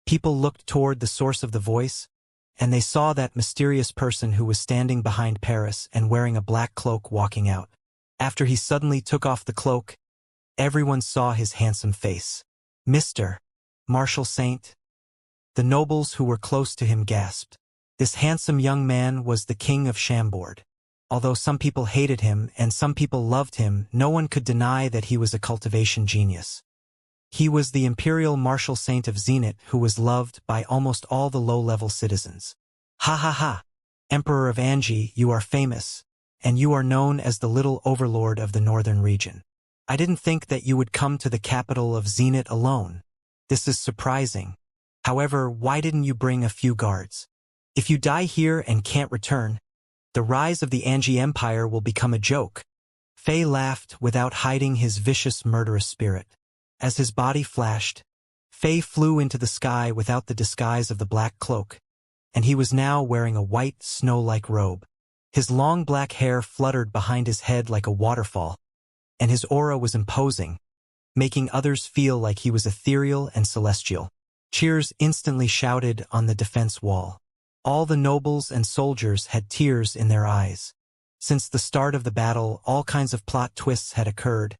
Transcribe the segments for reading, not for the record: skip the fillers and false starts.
People looked toward the source of the voice, and they saw that mysterious person who was standing behind Paris and wearing a black cloak walking out. After he suddenly took off the cloak, everyone saw his handsome face. Mr. Marshal Saint. The nobles who were close to him gasped. This handsome young man was the king of Chambord. Although some people hated him and some people loved him, no one could deny that he was a cultivation genius. He was the imperial marshal saint of Zenit who was loved by almost all the low-level citizens. Ha ha ha! Emperor of Angie, you are famous, and you are known as the little overlord of the northern region. I didn't think that you would come to the capital of Zenit alone. This is surprising. However, why didn't you bring a few guards? If you die here and can't return, the rise of the Angie Empire will become a joke. Fei laughed without hiding his vicious murderous spirit. As his body flashed, Fei flew into the sky without the disguise of the black cloak, and he was now wearing a white, snow-like robe. His long black hair fluttered behind his head like a waterfall, and his aura was imposing, making others feel like he was ethereal and celestial. Cheers instantly shouted on the defense wall. All the nobles and soldiers had tears in their eyes. Since the start of the battle, all kinds of plot twists had occurred,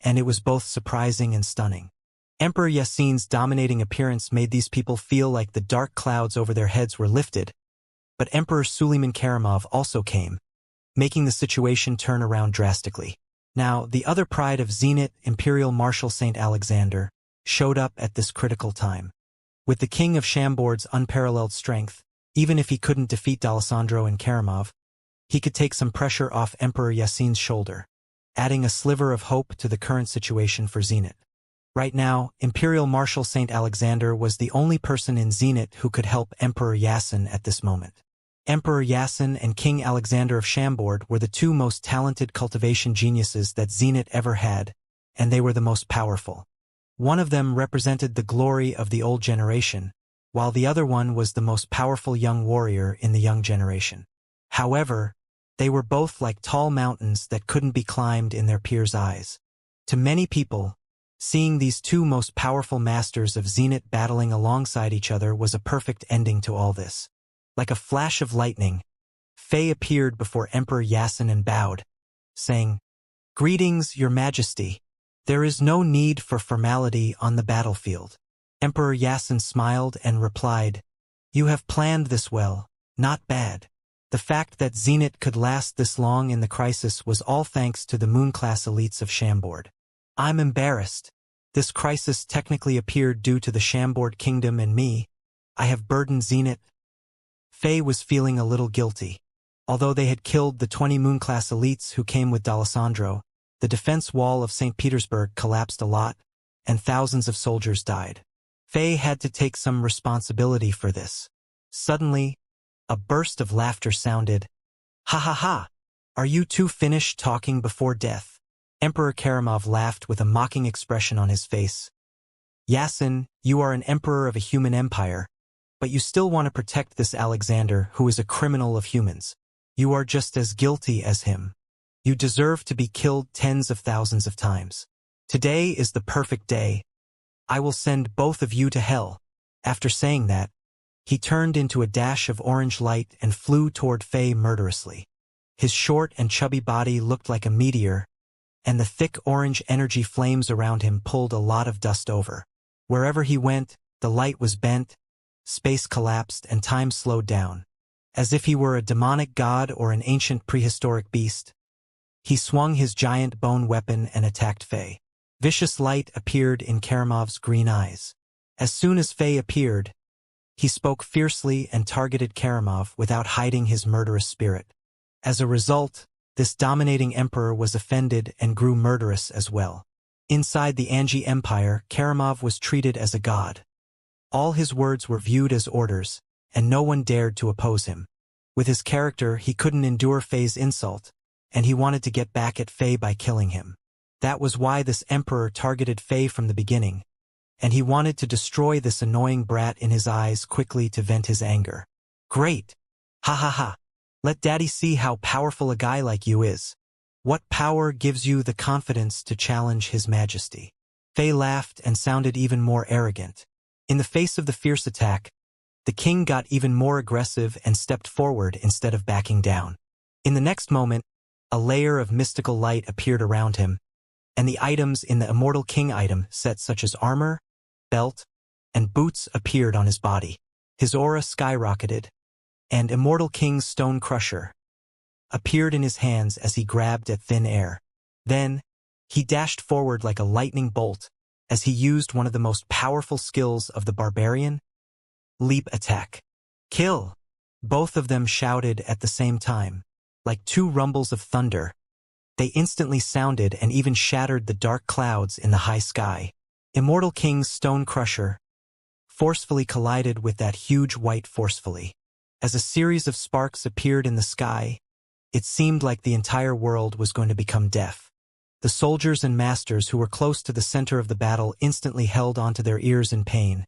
and it was both surprising and stunning. Emperor Yassine's dominating appearance made these people feel like the dark clouds over their heads were lifted, but Emperor Suleiman Karamov also came, making the situation turn around drastically. Now, the other pride of Zenit, Imperial Marshal Saint Alexander, showed up at this critical time. With the king of Chambord's unparalleled strength, even if he couldn't defeat D'Alessandro and Karamov, he could take some pressure off Emperor Yassine's shoulder, adding a sliver of hope to the current situation for Zenit. Right now, Imperial Marshal Saint Alexander was the only person in Zenit who could help Emperor Yassin at this moment. Emperor Yassin and King Alexander of Chambord were the two most talented cultivation geniuses that Zenit ever had, and they were the most powerful. One of them represented the glory of the old generation, while the other one was the most powerful young warrior in the young generation. However, they were both like tall mountains that couldn't be climbed in their peers' eyes. To many people, seeing these two most powerful masters of Zenit battling alongside each other was a perfect ending to all this. Like a flash of lightning, Fei appeared before Emperor Yassin and bowed, saying, "Greetings, Your Majesty. There is no need for formality on the battlefield." Emperor Yassin smiled and replied, "You have planned this well, not bad. The fact that Zenit could last this long in the crisis was all thanks to the moon-class elites of Chambord. I'm embarrassed. This crisis technically appeared due to the Chambord kingdom and me. I have burdened Zenit." Fei was feeling a little guilty. Although they had killed the 20 moon-class elites who came with D'Alessandro, the defense wall of St. Petersburg collapsed a lot, and thousands of soldiers died. Fei had to take some responsibility for this. Suddenly, a burst of laughter sounded. "Ha ha ha! Are you two finished talking before death?" Emperor Karamov laughed with a mocking expression on his face. "Yassin, you are an emperor of a human empire, but you still want to protect this Alexander who is a criminal of humans. You are just as guilty as him. You deserve to be killed tens of thousands of times. Today is the perfect day. I will send both of you to hell." After saying that, he turned into a dash of orange light and flew toward Fei murderously. His short and chubby body looked like a meteor, and the thick orange energy flames around him pulled a lot of dust over. Wherever he went, the light was bent, space collapsed, and time slowed down. As if he were a demonic god or an ancient prehistoric beast, he swung his giant bone weapon and attacked Fei. Vicious light appeared in Karamov's green eyes. As soon as Fei appeared, he spoke fiercely and targeted Karamov without hiding his murderous spirit. As a result, this dominating emperor was offended and grew murderous as well. Inside the Angie Empire, Karamov was treated as a god. All his words were viewed as orders, and no one dared to oppose him. With his character, he couldn't endure Fei's insult, and he wanted to get back at Fei by killing him. That was why this emperor targeted Fei from the beginning, and he wanted to destroy this annoying brat in his eyes quickly to vent his anger. "Great! Ha ha ha! Let daddy see how powerful a guy like you is. What power gives you the confidence to challenge His Majesty?" Fei laughed and sounded even more arrogant. In the face of the fierce attack, the king got even more aggressive and stepped forward instead of backing down. In the next moment, a layer of mystical light appeared around him, and the items in the Immortal King item set such as armor, belt, and boots appeared on his body. His aura skyrocketed, and Immortal King's Stone Crusher appeared in his hands as he grabbed at thin air. Then, he dashed forward like a lightning bolt as he used one of the most powerful skills of the barbarian, leap attack. Kill! Both of them shouted at the same time, like two rumbles of thunder. They instantly sounded and even shattered the dark clouds in the high sky. Immortal King's Stone Crusher forcefully collided with that huge white forcefully. As a series of sparks appeared in the sky, it seemed like the entire world was going to become deaf. The soldiers and masters who were close to the center of the battle instantly held onto their ears in pain,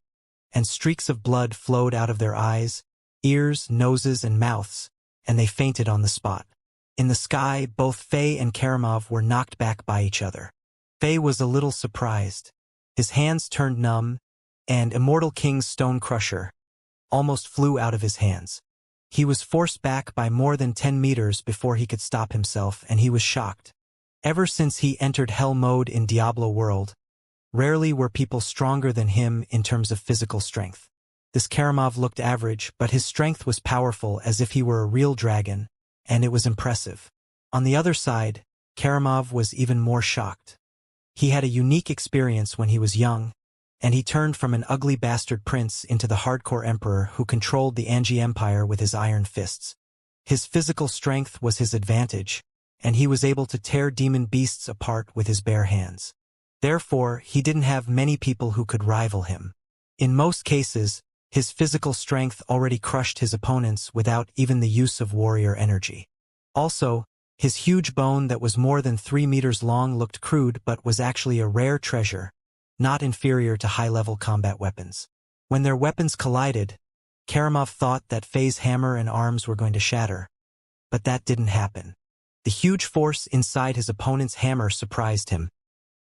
and streaks of blood flowed out of their eyes, ears, noses, and mouths, and they fainted on the spot. In the sky, both Faye and Karamov were knocked back by each other. Faye was a little surprised. His hands turned numb, and Immortal King's Stone Crusher almost flew out of his hands. He was forced back by more than 10 meters before he could stop himself, and he was shocked. Ever since he entered Hell mode in Diablo World, rarely were people stronger than him in terms of physical strength. This Karamov looked average, but his strength was powerful as if he were a real dragon, and it was impressive. On the other side, Karamov was even more shocked. He had a unique experience when he was young, and he turned from an ugly bastard prince into the hardcore emperor who controlled the Angie Empire with his iron fists. His physical strength was his advantage, and he was able to tear demon beasts apart with his bare hands. Therefore, he didn't have many people who could rival him. In most cases, his physical strength already crushed his opponents without even the use of warrior energy. Also, his huge bone that was more than 3 meters long looked crude but was actually a rare treasure, not inferior to high-level combat weapons. When their weapons collided, Karamov thought that Faye's hammer and arms were going to shatter. But that didn't happen. The huge force inside his opponent's hammer surprised him,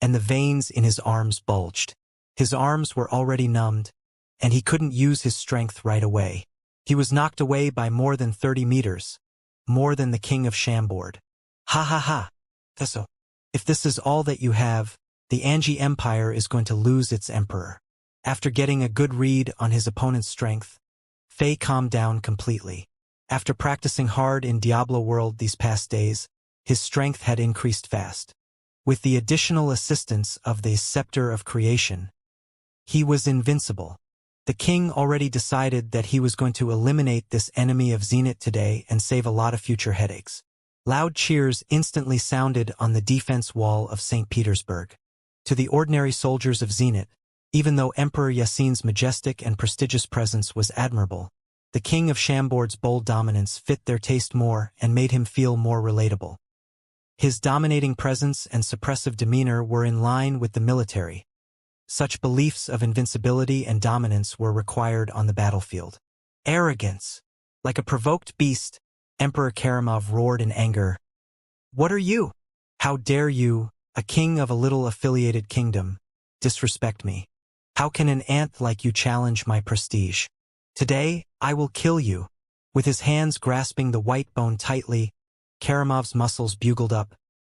and the veins in his arms bulged. His arms were already numbed, and he couldn't use his strength right away. He was knocked away by more than 30 meters, more than the king of Shambord. Ha ha ha! So, if this is all that you have, the Angie Empire is going to lose its emperor. After getting a good read on his opponent's strength, Faye calmed down completely. After practicing hard in Diablo World these past days, his strength had increased fast. With the additional assistance of the Scepter of Creation, he was invincible. The king already decided that he was going to eliminate this enemy of Zenit today and save a lot of future headaches. Loud cheers instantly sounded on the defense wall of St. Petersburg. To the ordinary soldiers of Zenit, even though Emperor Yasin's majestic and prestigious presence was admirable, the king of Shambord's bold dominance fit their taste more and made him feel more relatable. His dominating presence and suppressive demeanor were in line with the military. Such beliefs of invincibility and dominance were required on the battlefield. Arrogance! Like a provoked beast, Emperor Karamov roared in anger. What are you? How dare you, a king of a little affiliated kingdom, disrespect me? How can an ant like you challenge my prestige? Today, I will kill you. With his hands grasping the white bone tightly, Karamov's muscles bugled up,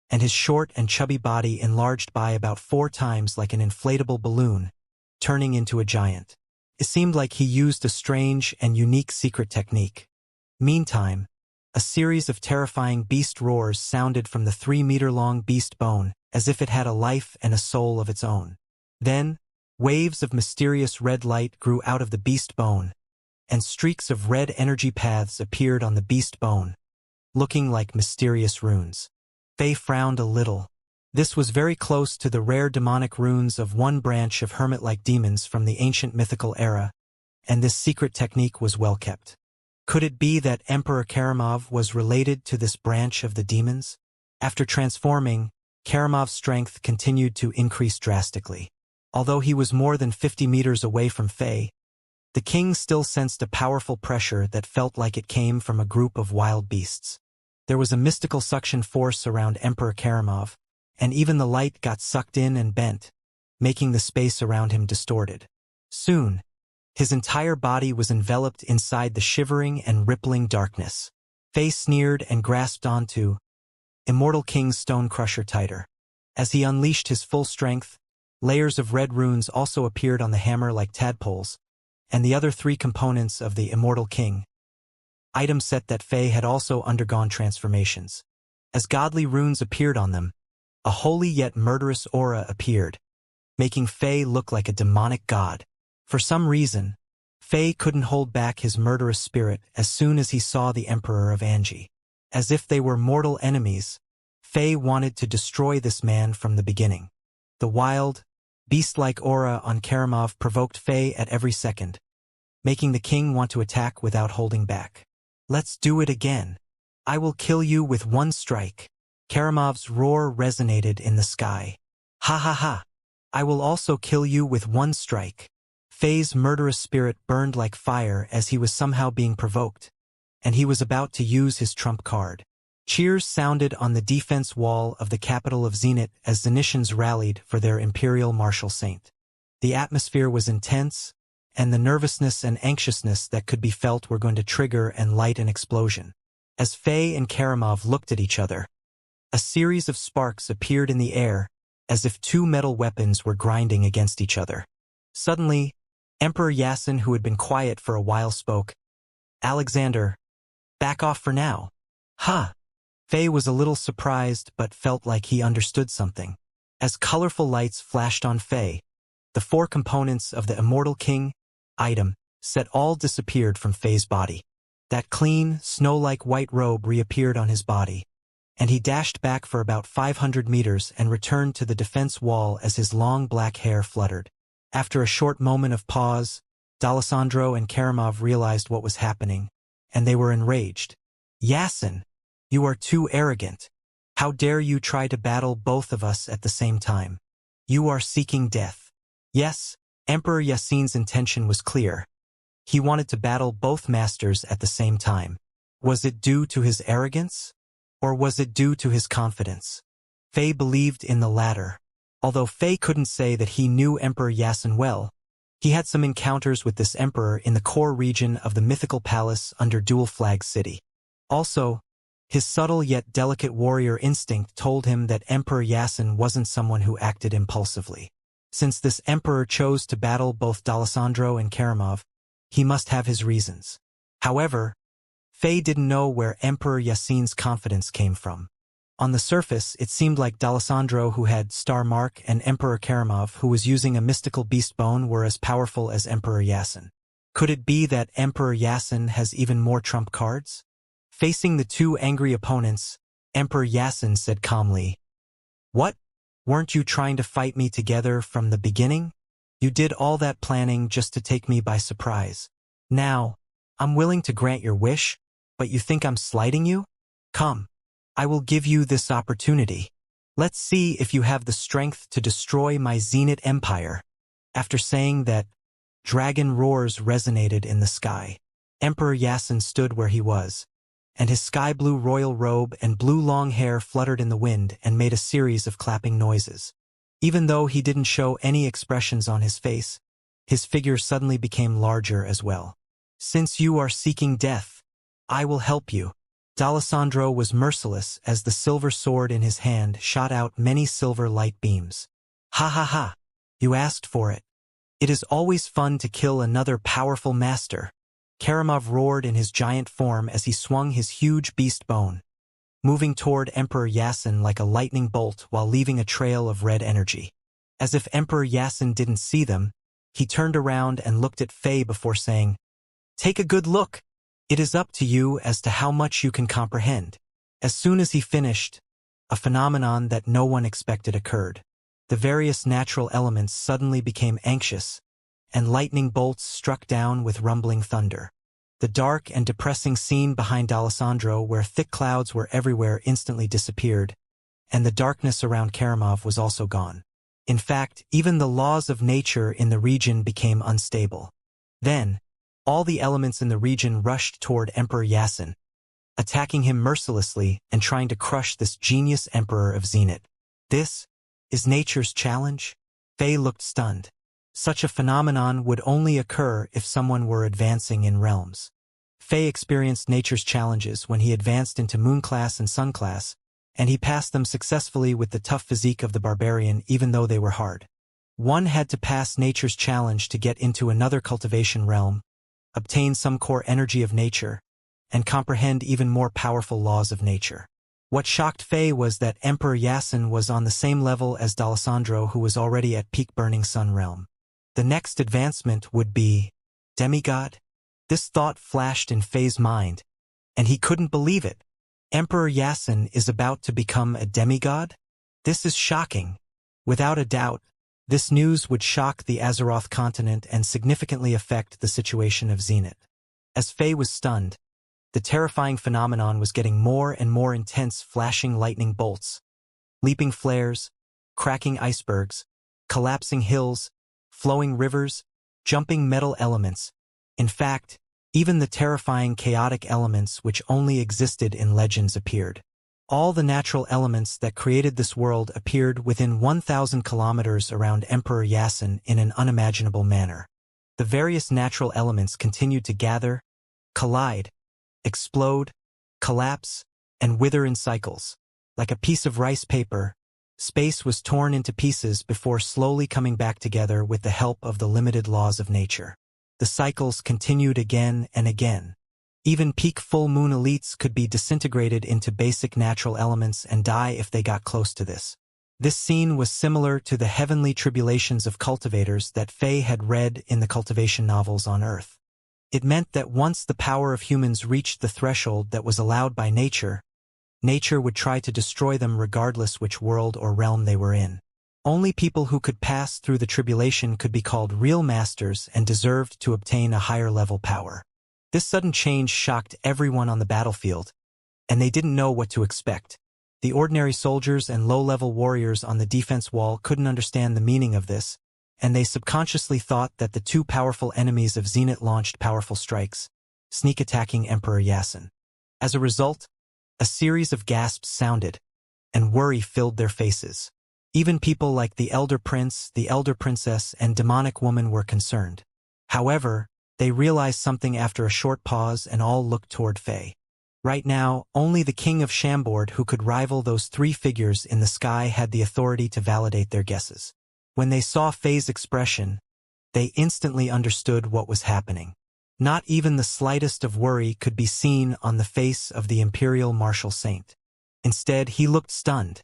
and his short and chubby body enlarged by about 4 times like an inflatable balloon, turning into a giant. It seemed like he used a strange and unique secret technique. Meantime, a series of terrifying beast roars sounded from the 3-meter-long beast bone, as if it had a life and a soul of its own. Then, waves of mysterious red light grew out of the beast bone, and streaks of red energy paths appeared on the beast bone, looking like mysterious runes. Faye frowned a little. This was very close to the rare demonic runes of one branch of hermit-like demons from the ancient mythical era, and this secret technique was well kept. Could it be that Emperor Karamov was related to this branch of the demons? After transforming, Karamov's strength continued to increase drastically. Although he was more than 50 meters away from Faye, the king still sensed a powerful pressure that felt like it came from a group of wild beasts. There was a mystical suction force around Emperor Karamov, and even the light got sucked in and bent, making the space around him distorted. Soon, His entire body was enveloped inside the shivering and rippling darkness. Fei sneered and grasped onto Immortal King's stone crusher tighter. As he unleashed his full strength, layers of red runes also appeared on the hammer like tadpoles, and the other 3 components of the Immortal King item set that Fei had also undergone transformations. As godly runes appeared on them, a holy yet murderous aura appeared, making Fei look like a demonic god. For some reason, Fei couldn't hold back his murderous spirit as soon as he saw the Emperor of Anji. As if they were mortal enemies, Fei wanted to destroy this man from the beginning. The wild, beast-like aura on Karamov provoked Fei at every second, making the king want to attack without holding back. "Let's do it again. I will kill you with one strike." Karamov's roar resonated in the sky. "Ha ha ha. I will also kill you with one strike." Fei's murderous spirit burned like fire as he was somehow being provoked, and he was about to use his trump card. Cheers sounded on the defense wall of the capital of Zenit as Zenitians rallied for their imperial martial saint. The atmosphere was intense, and the nervousness and anxiousness that could be felt were going to trigger and light an explosion. As Fei and Karamov looked at each other, a series of sparks appeared in the air, as if 2 metal weapons were grinding against each other. Suddenly, Emperor Yasin, who had been quiet for a while, spoke. "Alexander, back off for now." "Huh." Fei was a little surprised but felt like he understood something. As colorful lights flashed on Fei, the 4 components of the Immortal King item set all disappeared from Fei's body. That clean, snow-like white robe reappeared on his body, and he dashed back for about 500 meters and returned to the defense wall as his long black hair fluttered. After a short moment of pause, D'Alessandro and Karamov realized what was happening, and they were enraged. "Yasin, you are too arrogant. How dare you try to battle both of us at the same time? You are seeking death." Yes, Emperor Yasin's intention was clear. He wanted to battle both masters at the same time. Was it due to his arrogance? Or was it due to his confidence? Fei believed in the latter. Although Fei couldn't say that he knew Emperor Yasin well, he had some encounters with this emperor in the core region of the mythical palace under Dual Flag City. Also, his subtle yet delicate warrior instinct told him that Emperor Yasin wasn't someone who acted impulsively. Since this emperor chose to battle both D'Alessandro and Karamov, he must have his reasons. However, Fei didn't know where Emperor Yasin's confidence came from. On the surface, it seemed like D'Alessandro, who had Star Mark, and Emperor Karamov, who was using a mystical beast bone, were as powerful as Emperor Yasin. Could it be that Emperor Yasin has even more trump cards? Facing the 2 angry opponents, Emperor Yasin said calmly, "What? Weren't you trying to fight me together from the beginning? You did all that planning just to take me by surprise. Now, I'm willing to grant your wish, but you think I'm slighting you? Come. I will give you this opportunity. Let's see if you have the strength to destroy my Zenit Empire." After saying that, dragon roars resonated in the sky. Emperor Yasin stood where he was, and his sky-blue royal robe and blue long hair fluttered in the wind and made a series of clapping noises. Even though he didn't show any expressions on his face, his figure suddenly became larger as well. "Since you are seeking death, I will help you." D'Alessandro was merciless as the silver sword in his hand shot out many silver light beams. "Ha ha ha! You asked for it. It is always fun to kill another powerful master." Karamov roared in his giant form as he swung his huge beast bone, moving toward Emperor Yasin like a lightning bolt while leaving a trail of red energy. As if Emperor Yasin didn't see them, he turned around and looked at Fei before saying, "Take a good look. It is up to you as to how much you can comprehend." As soon as he finished, a phenomenon that no one expected occurred. The various natural elements suddenly became anxious, and lightning bolts struck down with rumbling thunder. The dark and depressing scene behind D'Alessandro, where thick clouds were everywhere, instantly disappeared, and the darkness around Karamov was also gone. In fact, even the laws of nature in the region became unstable. Then, all the elements in the region rushed toward Emperor Yasin, attacking him mercilessly and trying to crush this genius emperor of Zenit. This is nature's challenge? Fei looked stunned. Such a phenomenon would only occur if someone were advancing in realms. Fei experienced nature's challenges when he advanced into Moon Class and Sun Class, and he passed them successfully with the tough physique of the barbarian even though they were hard. One had to pass nature's challenge to get into another cultivation realm, obtain some core energy of nature, and comprehend even more powerful laws of nature. What shocked Fei was that Emperor Yasin was on the same level as D'Alessandro, who was already at peak Burning Sun realm. The next advancement would be demigod? This thought flashed in Fei's mind, and he couldn't believe it. Emperor Yasin is about to become a demigod? This is shocking. Without a doubt, this news would shock the Azeroth continent and significantly affect the situation of Zenith. As Fei was stunned, the terrifying phenomenon was getting more and more intense, flashing lightning bolts, leaping flares, cracking icebergs, collapsing hills, flowing rivers, jumping metal elements. In fact, even the terrifying chaotic elements which only existed in legends appeared. All the natural elements that created this world appeared within 1,000 kilometers around Emperor Yasin in an unimaginable manner. The various natural elements continued to gather, collide, explode, collapse, and wither in cycles. Like a piece of rice paper, space was torn into pieces before slowly coming back together with the help of the limited laws of nature. The cycles continued again and again. Even peak full moon elites could be disintegrated into basic natural elements and die if they got close to this. This scene was similar to the heavenly tribulations of cultivators that Fei had read in the Cultivation novels on Earth. It meant that once the power of humans reached the threshold that was allowed by nature, nature would try to destroy them regardless which world or realm they were in. Only people who could pass through the tribulation could be called real masters and deserved to obtain a higher level power. This sudden change shocked everyone on the battlefield, and they didn't know what to expect. The ordinary soldiers and low-level warriors on the defense wall couldn't understand the meaning of this, and they subconsciously thought that the two powerful enemies of Zenith launched powerful strikes, sneak-attacking Emperor Yasin. As a result, a series of gasps sounded, and worry filled their faces. Even people like the Elder Prince, the Elder Princess, and Demonic Woman were concerned. However, they realized something after a short pause and all looked toward Fei. Right now, only the King of Chambord, who could rival those three figures in the sky, had the authority to validate their guesses. When they saw Fei's expression, they instantly understood what was happening. Not even the slightest of worry could be seen on the face of the Imperial Martial Saint. Instead, he looked stunned.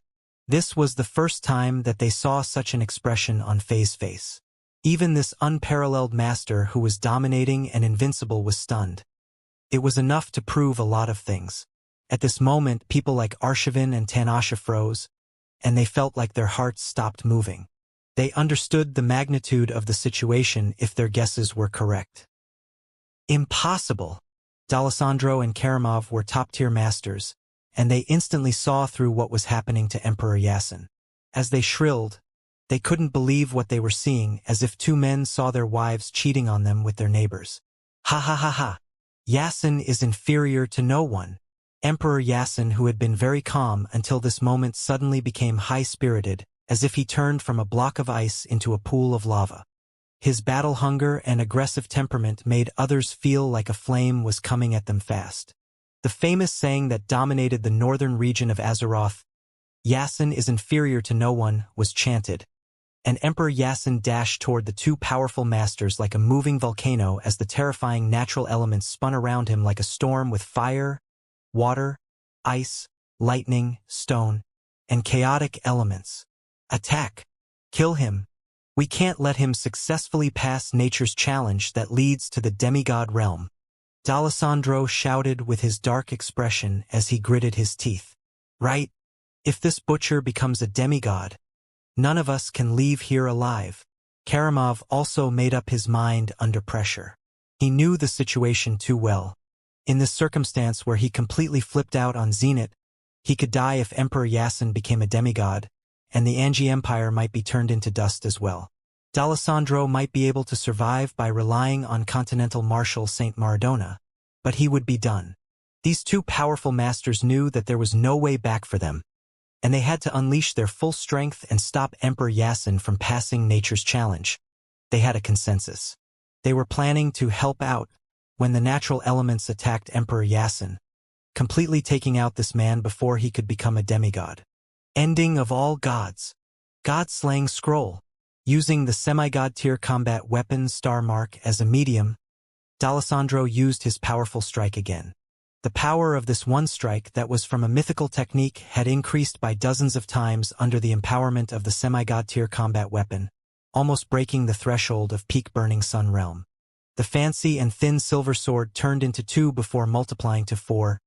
This was the first time that they saw such an expression on Fei's face. Even this unparalleled master who was dominating and invincible was stunned. It was enough to prove a lot of things. At this moment, people like Arshavin and Tanasha froze, and they felt like their hearts stopped moving. They understood the magnitude of the situation if their guesses were correct. Impossible! D'Alessandro and Karamov were top-tier masters, and they instantly saw through what was happening to Emperor Yasin. As they shrilled, they couldn't believe what they were seeing, as if two men saw their wives cheating on them with their neighbors. Ha ha ha ha! Yasin is inferior to no one. Emperor Yasin, who had been very calm until this moment, suddenly became high-spirited, as if he turned from a block of ice into a pool of lava. His battle hunger and aggressive temperament made others feel like a flame was coming at them fast. The famous saying that dominated the northern region of Azeroth, "Yasin is inferior to no one," was chanted, and Emperor Yasin dashed toward the two powerful masters like a moving volcano as the terrifying natural elements spun around him like a storm with fire, water, ice, lightning, stone, and chaotic elements. Attack! Kill him! We can't let him successfully pass nature's challenge that leads to the demigod realm. D'Alessandro shouted with his dark expression as he gritted his teeth. Right? If this butcher becomes a demigod, none of us can leave here alive. Karamov also made up his mind under pressure. He knew the situation too well. In this circumstance where he completely flipped out on Zenith, he could die if Emperor Yasin became a demigod, and the Angie Empire might be turned into dust as well. D'Alessandro might be able to survive by relying on Continental Marshal Saint Maradona, but he would be done. These two powerful masters knew that there was no way back for them, and they had to unleash their full strength and stop Emperor Yasin from passing nature's challenge. they had a consensus. They were planning to help out when the natural elements attacked Emperor Yasin, completely taking out this man before he could become a demigod. Ending of all gods. God-slaying scroll. Using the semi-god tier combat weapon Star Mark as a medium, D'Alessandro used his powerful strike again. The power of this one strike that was from a mythical technique had increased by dozens of times under the empowerment of the semi-god tier combat weapon, almost breaking the threshold of peak Burning Sun realm. The fancy and thin silver sword turned into 2 before multiplying to 4,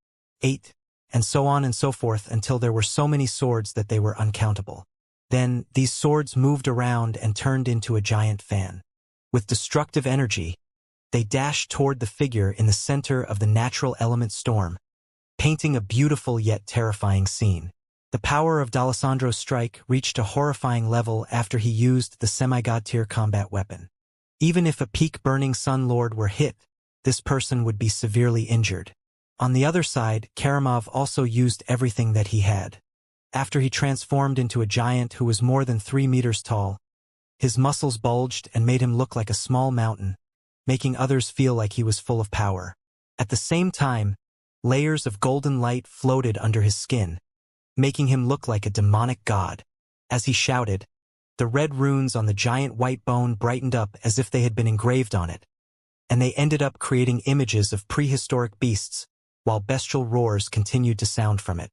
8, and so on and so forth until there were so many swords that they were uncountable. Then, these swords moved around and turned into a giant fan. With destructive energy, they dashed toward the figure in the center of the natural element storm, painting a beautiful yet terrifying scene. The power of D'Alessandro's strike reached a horrifying level after he used the semi-god tier combat weapon. Even if a peak Burning Sun Lord were hit, this person would be severely injured. On the other side, Karamov also used everything that he had. After he transformed into a giant who was more than 3 meters tall, his muscles bulged and made him look like a small mountain, making others feel like he was full of power. At the same time, layers of golden light floated under his skin, making him look like a demonic god. As he shouted, the red runes on the giant white bone brightened up as if they had been engraved on it, and they ended up creating images of prehistoric beasts, while bestial roars continued to sound from it.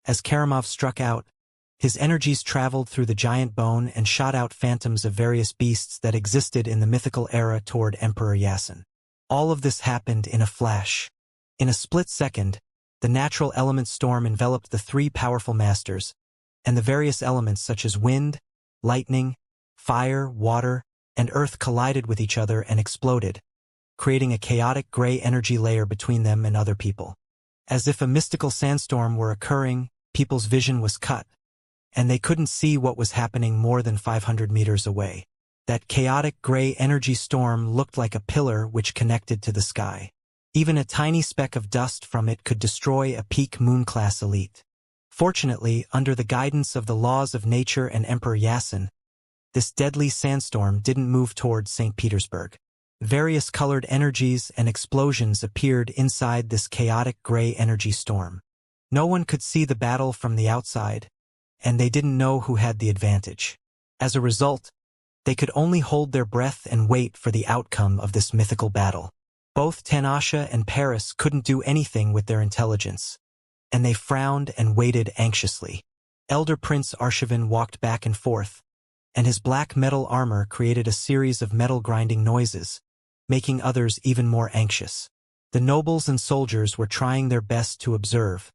As Karamov struck out, his energies traveled through the giant bone and shot out phantoms of various beasts that existed in the mythical era toward Emperor Yasin. All of this happened in a flash. In a split second, the natural element storm enveloped the 3 powerful masters, and the various elements such as wind, lightning, fire, water, and earth collided with each other and exploded, creating a chaotic gray energy layer between them and other people. As if a mystical sandstorm were occurring, people's vision was cut, and they couldn't see what was happening more than 500 meters away. That chaotic gray energy storm looked like a pillar which connected to the sky. Even a tiny speck of dust from it could destroy a peak moon-class elite. Fortunately, under the guidance of the laws of nature and Emperor Yasin, this deadly sandstorm didn't move towards St. Petersburg. Various colored energies and explosions appeared inside this chaotic gray energy storm. No one could see the battle from the outside, and they didn't know who had the advantage. As a result, they could only hold their breath and wait for the outcome of this mythical battle. Both Xianxia and Paris couldn't do anything with their intelligence, and they frowned and waited anxiously. Elder Prince Arshavin walked back and forth, and his black metal armor created a series of metal-grinding noises, making others even more anxious. The nobles and soldiers were trying their best to observe,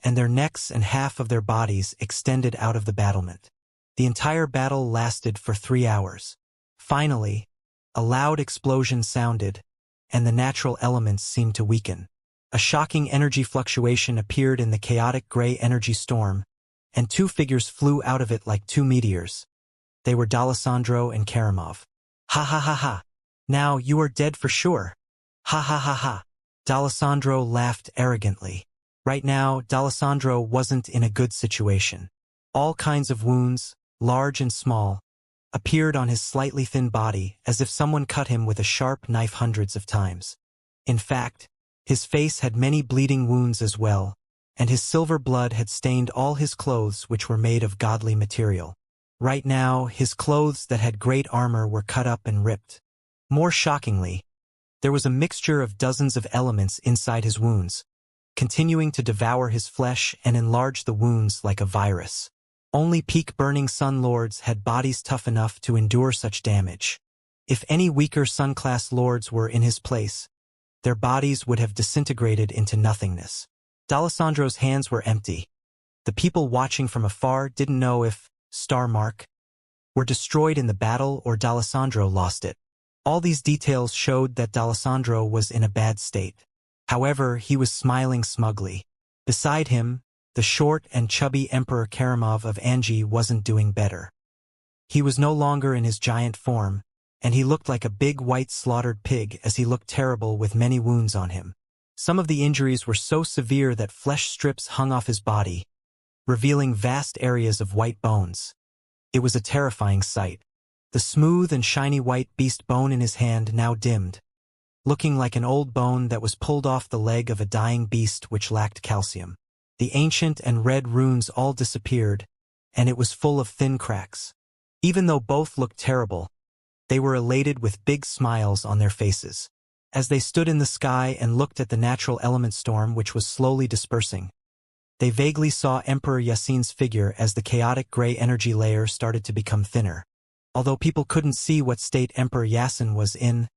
and their necks and half of their bodies extended out of the battlement. The entire battle lasted for 3 hours. Finally, a loud explosion sounded, and the natural elements seemed to weaken. A shocking energy fluctuation appeared in the chaotic gray energy storm, and 2 figures flew out of it like 2 meteors. They were D'Alessandro and Karamov. Ha ha ha ha. Now you are dead for sure. Ha ha ha ha. D'Alessandro laughed arrogantly. Right now, D'Alessandro wasn't in a good situation. All kinds of wounds, large and small, appeared on his slightly thin body as if someone cut him with a sharp knife hundreds of times. In fact, his face had many bleeding wounds as well, and his silver blood had stained all his clothes which were made of godly material. Right now, his clothes that had great armor were cut up and ripped. More shockingly, there was a mixture of dozens of elements inside his wounds, continuing to devour his flesh and enlarge the wounds like a virus. Only peak Burning Sun Lords had bodies tough enough to endure such damage. If any weaker Sun-class lords were in his place, their bodies would have disintegrated into nothingness. D'Alessandro's hands were empty. The people watching from afar didn't know if Star Mark were destroyed in the battle or D'Alessandro lost it. All these details showed that D'Alessandro was in a bad state. However, he was smiling smugly. Beside him, the short and chubby Emperor Karamov of Anji wasn't doing better. He was no longer in his giant form, and he looked like a big white slaughtered pig as he looked terrible with many wounds on him. Some of the injuries were so severe that flesh strips hung off his body, revealing vast areas of white bones. It was a terrifying sight. The smooth and shiny white beast bone in his hand now dimmed, looking like an old bone that was pulled off the leg of a dying beast which lacked calcium. The ancient and red runes all disappeared, and it was full of thin cracks. Even though both looked terrible, they were elated with big smiles on their faces. As they stood in the sky and looked at the natural element storm which was slowly dispersing, they vaguely saw Emperor Yasin's figure as the chaotic gray energy layer started to become thinner. Although people couldn't see what state Emperor Yasin was in,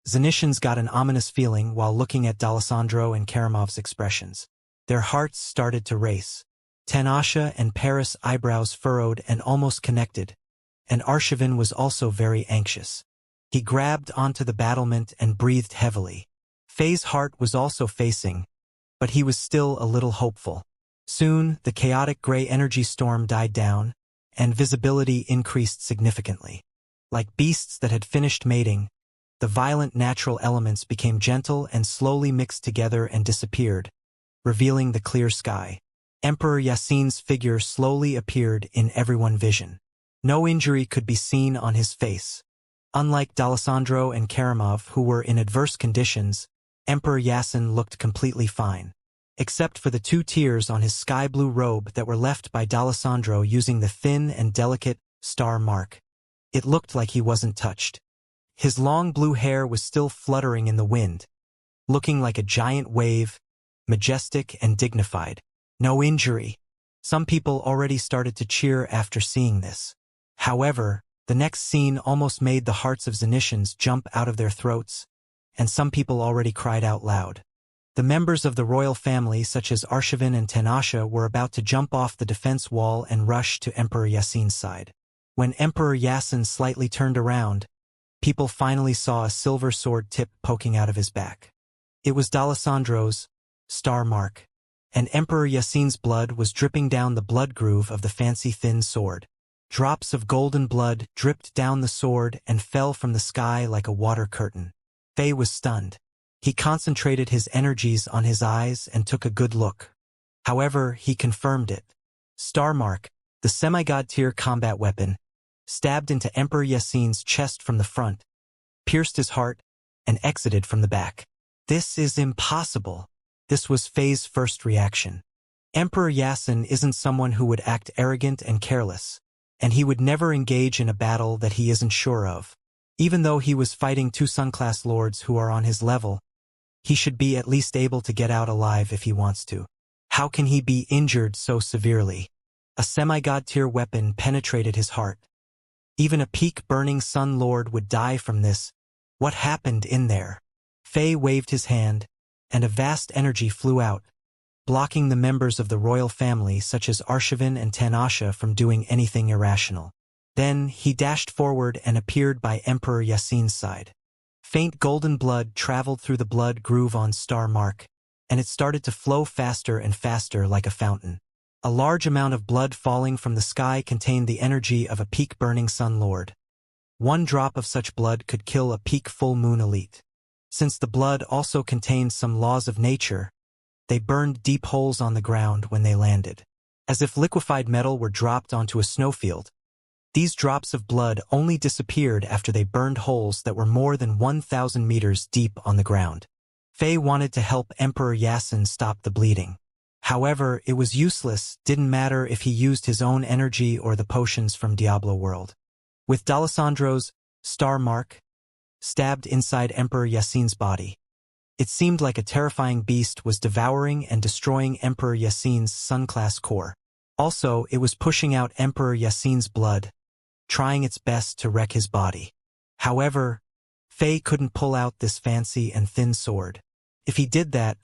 Zenitians got an ominous feeling while looking at D'Alessandro and Karamov's expressions. Their hearts started to race. Tanasha and Paris' eyebrows furrowed and almost connected, and Arshavin was also very anxious. He grabbed onto the battlement and breathed heavily. Faye's heart was also facing, but he was still a little hopeful. Soon, the chaotic gray energy storm died down, and visibility increased significantly. Like beasts that had finished mating, the violent natural elements became gentle and slowly mixed together and disappeared, revealing the clear sky. Emperor Yasin's figure slowly appeared in everyone's vision. No injury could be seen on his face. Unlike D'Alessandro and Karamov, who were in adverse conditions, Emperor Yasin looked completely fine, except for the 2 tears on his sky-blue robe that were left by D'Alessandro using the thin and delicate star mark. It looked like he wasn't touched. His long blue hair was still fluttering in the wind, looking like a giant wave, majestic and dignified. No injury. Some people already started to cheer after seeing this. However, the next scene almost made the hearts of Zenitians jump out of their throats, and some people already cried out loud. The members of the royal family, such as Arshavin and Tanasha, were about to jump off the defense wall and rush to Emperor Yasin's side. When Emperor Yasin slightly turned around, people finally saw a silver sword tip poking out of his back. It was D'Alessandro's star mark, and Emperor Yasin's blood was dripping down the blood groove of the fancy thin sword. Drops of golden blood dripped down the sword and fell from the sky like a water curtain. Faye was stunned. He concentrated his energies on his eyes and took a good look. However, he confirmed it. Star Mark, the semi-god tier combat weapon, stabbed into Emperor Yasin's chest from the front, pierced his heart, and exited from the back. This is impossible. This was Faye's first reaction. Emperor Yasin isn't someone who would act arrogant and careless, and he would never engage in a battle that he isn't sure of. Even though he was fighting 2 Sun-class lords who are on his level, he should be at least able to get out alive if he wants to. How can he be injured so severely? A semi-god tier weapon penetrated his heart. Even a peak-burning Sun Lord would die from this. What happened in there? Faye waved his hand, and a vast energy flew out, blocking the members of the royal family such as Arshavin and Tanasha from doing anything irrational. Then he dashed forward and appeared by Emperor Yasin's side. Faint golden blood traveled through the blood groove on Star Mark, and it started to flow faster and faster like a fountain. A large amount of blood falling from the sky contained the energy of a peak-burning Sun Lord. 1 drop of such blood could kill a peak full moon elite. Since the blood also contained some laws of nature, they burned deep holes on the ground when they landed. As if liquefied metal were dropped onto a snowfield, these drops of blood only disappeared after they burned holes that were more than 1,000 meters deep on the ground. Faye wanted to help Emperor Yasin stop the bleeding. However, it was useless, didn't matter if he used his own energy or the potions from Diablo World. With D'Alessandro's star mark stabbed inside Emperor Yasin's body, it seemed like a terrifying beast was devouring and destroying Emperor Yasin's Sun-class core. Also, it was pushing out Emperor Yasin's blood, trying its best to wreck his body. However, Faye couldn't pull out this fancy and thin sword. If he did that,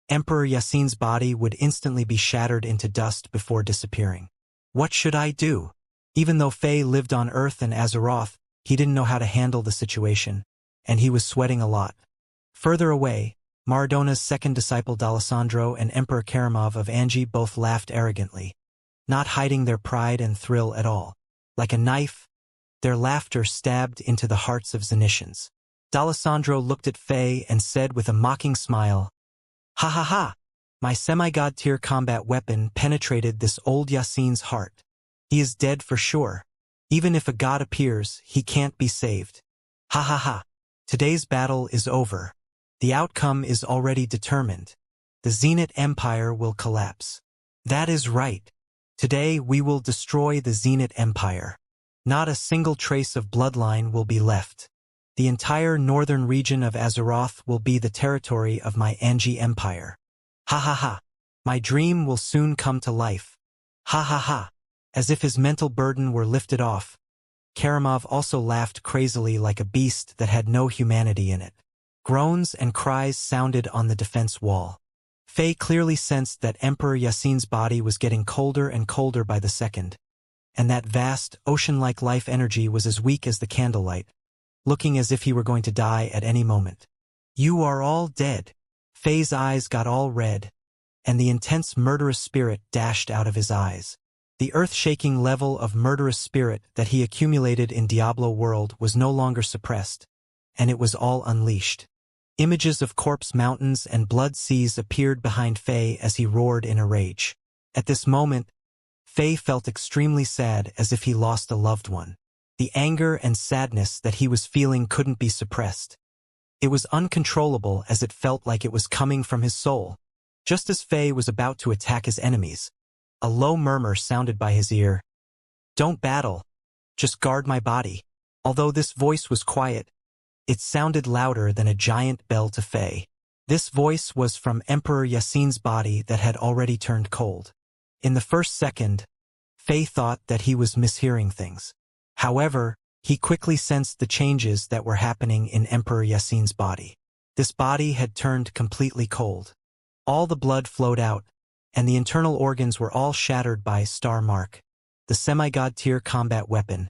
Emperor Yasin's body would instantly be shattered into dust before disappearing. What should I do? Even though Faye lived on Earth and Azeroth, he didn't know how to handle the situation, and he was sweating a lot. Further away, Maradona's second disciple D'Alessandro and Emperor Karamov of Angie both laughed arrogantly, not hiding their pride and thrill at all. Like a knife, their laughter stabbed into the hearts of Zenitians. D'Alessandro looked at Faye and said with a mocking smile, "Ha ha ha! My semi-god tier combat weapon penetrated this old Yasin's heart. He is dead for sure." Even if a god appears, he can't be saved. Ha ha ha. Today's battle is over. The outcome is already determined. The Zenith Empire will collapse. That is right. Today we will destroy the Zenith Empire. Not a single trace of bloodline will be left. The entire northern region of Azeroth will be the territory of my Angie Empire. Ha ha ha. My dream will soon come to life. Ha ha ha. As if his mental burden were lifted off, Karamov also laughed crazily like a beast that had no humanity in it. Groans and cries sounded on the defense wall. Faye clearly sensed that Emperor Yassine's body was getting colder and colder by the second, and that vast, ocean-like life energy was as weak as the candlelight, looking as if he were going to die at any moment. You are all dead. Faye's eyes got all red, and the intense murderous spirit dashed out of his eyes. The earth-shaking level of murderous spirit that he accumulated in Diablo World was no longer suppressed, and it was all unleashed. Images of corpse mountains and blood seas appeared behind Faye as he roared in a rage. At this moment, Faye felt extremely sad, as if he lost a loved one. The anger and sadness that he was feeling couldn't be suppressed. It was uncontrollable, as it felt like it was coming from his soul. Just as Faye was about to attack his enemies, a low murmur sounded by his ear. Don't battle. Just guard my body. Although this voice was quiet, it sounded louder than a giant bell to Faye. This voice was from Emperor Yassine's body that had already turned cold. In the first second, Faye thought that he was mishearing things. However, he quickly sensed the changes that were happening in Emperor Yassine's body. This body had turned completely cold. All the blood flowed out, and the internal organs were all shattered by Star Mark, the semi-god tier combat weapon,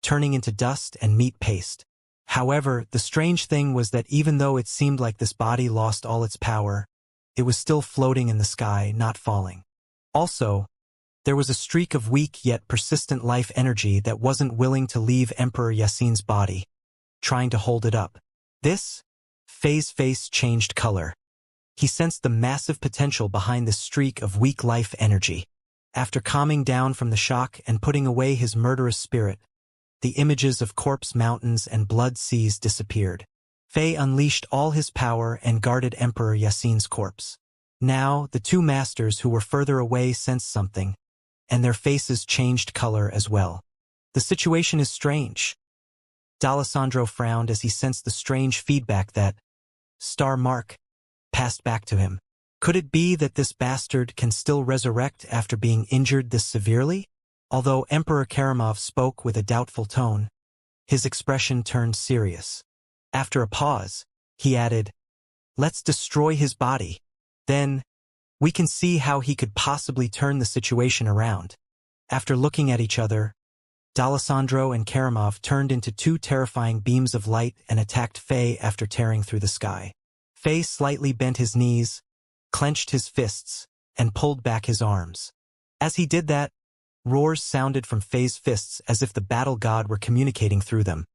turning into dust and meat paste. However, the strange thing was that even though it seemed like this body lost all its power, it was still floating in the sky, not falling. Also, there was a streak of weak yet persistent life energy that wasn't willing to leave Emperor Yassine's body, trying to hold it up. Faye's face changed color. He sensed the massive potential behind this streak of weak life energy. After calming down from the shock and putting away his murderous spirit, the images of corpse mountains and blood seas disappeared. Faye unleashed all his power and guarded Emperor Yassine's corpse. Now, the two masters who were further away sensed something, and their faces changed color as well. The situation is strange. D'Alessandro frowned as he sensed the strange feedback that Star Mark passed back to him. Could it be that this bastard can still resurrect after being injured this severely? Although Emperor Karamov spoke with a doubtful tone, his expression turned serious. After a pause, he added, "Let's destroy his body. Then, we can see how he could possibly turn the situation around." After looking at each other, D'Alessandro and Karamov turned into two terrifying beams of light and attacked Faye after tearing through the sky. Faye slightly bent his knees, clenched his fists, and pulled back his arms. As he did that, roars sounded from Faye's fists as if the battle god were communicating through them,